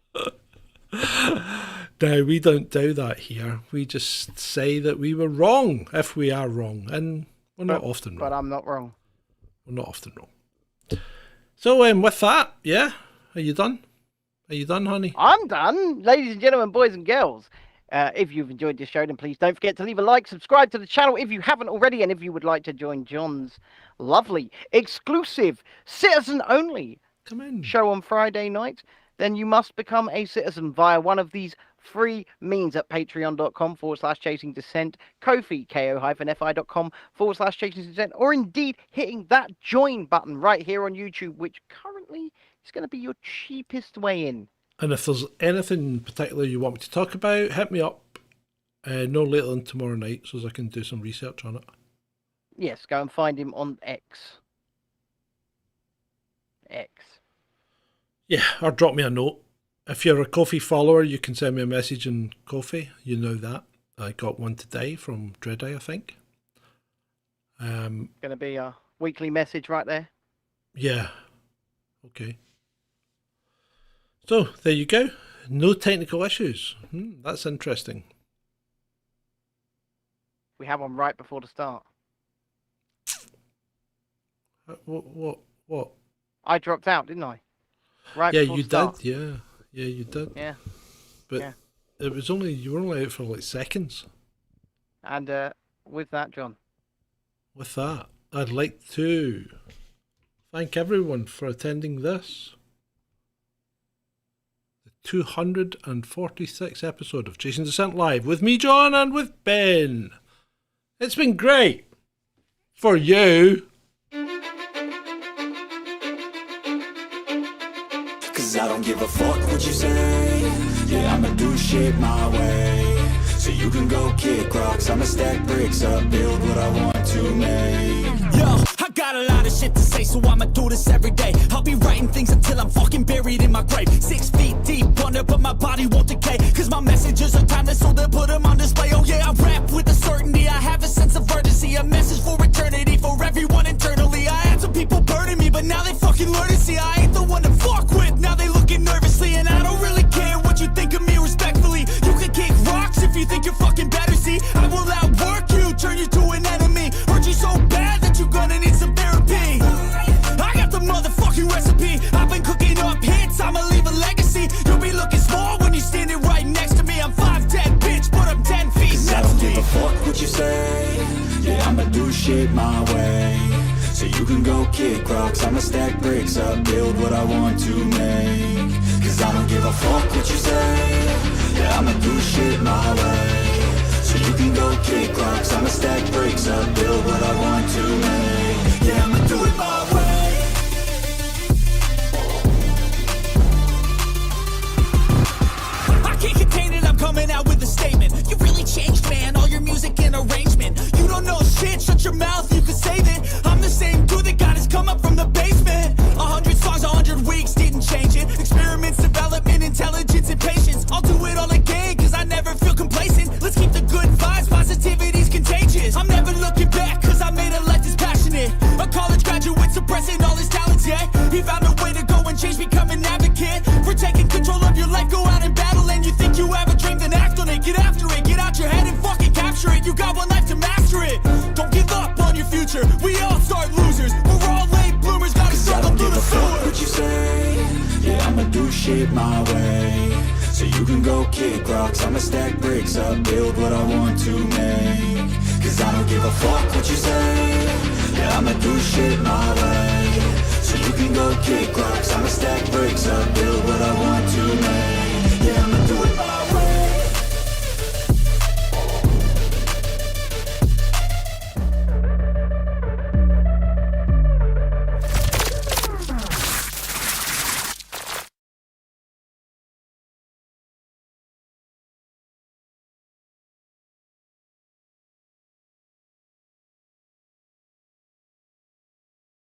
No, we don't do that here. We just say that we were wrong if we are wrong, and we're not often wrong. But I'm not wrong. We're not often wrong. So with that, yeah, are you done? Are you done, honey? I'm done. Ladies and gentlemen, boys and girls, if you've enjoyed this show, then please don't forget to leave a like, subscribe to the channel if you haven't already, and if you would like to join John's lovely, exclusive, citizen-only Come in. show on Friday night, then you must become a citizen via one of these free means at patreon.com/chasing dissent, Ko-fi, ko-fi.com/chasing dissent, or indeed hitting that join button right here on YouTube, which currently is going to be your cheapest way in. And if there's anything in particular you want me to talk about, hit me up no later than tomorrow night so I can do some research on it. Yes, go and find him on X. Yeah, or drop me a note. If you're a Ko-fi follower, you can send me a message in Ko-fi. You know that. I got one today from Dreadeye, I think. Going to be a weekly message right there. Yeah. Okay. So, there you go. No technical issues. That's interesting. We have one right before the start. What? I dropped out, didn't I? Right. Yeah, before you the start. did. Yeah, you did. Yeah. But yeah. You were only out for like seconds. And with that, John. With that, I'd like to thank everyone for attending this. The 246 episode of Chasing Dissent Live with me, John, and with Ben. It's been great. For you. Cause I don't give a fuck what you say. Yeah, I'ma do shit my way. So you can go kick rocks, I'ma stack bricks up, build what I want to make. Yo, I got a lot of shit to say, so I'ma do this every day. I'll be writing things until I'm fucking buried in my grave. 6 feet deep under, but my body won't decay. Cause my messages are timeless, so they'll put them on display. Oh yeah, I rap with a certainty, I have a sense of urgency. A message for eternity, for everyone internally. I had some people burning me, but now they fucking learn to see I ain't the one to fuck with. Now they looking nervously, and I don't really care what you think of me respectfully. You can kick rocks if you think you're fucking better, see. I will outwork you, turn you to an enemy. Hurt you so bad that you're gonna need some therapy. I got the motherfucking recipe. I've been cooking up hits, I'ma leave a legacy. You'll be looking small when you're standing right next to me. I'm 5'10", bitch, but I'm 10 feet next to me. I don't give a fuck what you say. Yeah, I'ma do shit my way. So you can go kick rocks, I'ma stack bricks up, build what I want to make. Cause I don't give a fuck what you say. Yeah, I'ma do shit my way. So you can go kick rocks, I'ma stack bricks up, build what I want to make. Yeah, I'ma do it my way. I can't contain it, I'm coming out with a statement. You really changed, man, all your music and arrangement. You don't know shit, shut your mouth, you can save it. I'm the same dude that got his come up from the basement. 100 songs, 100 weeks, didn't change it. Experiments, development, intelligence, and patience. I'll do it all again, cause I never feel complacent. Let's keep the good vibes, positivity's contagious. I'm never looking back, cause I made a life that's passionate. A college graduate shit my way. So you can go kick rocks, I'ma stack bricks up, build what I want to make. Cause I don't give a fuck what you say, yeah, I'ma do shit my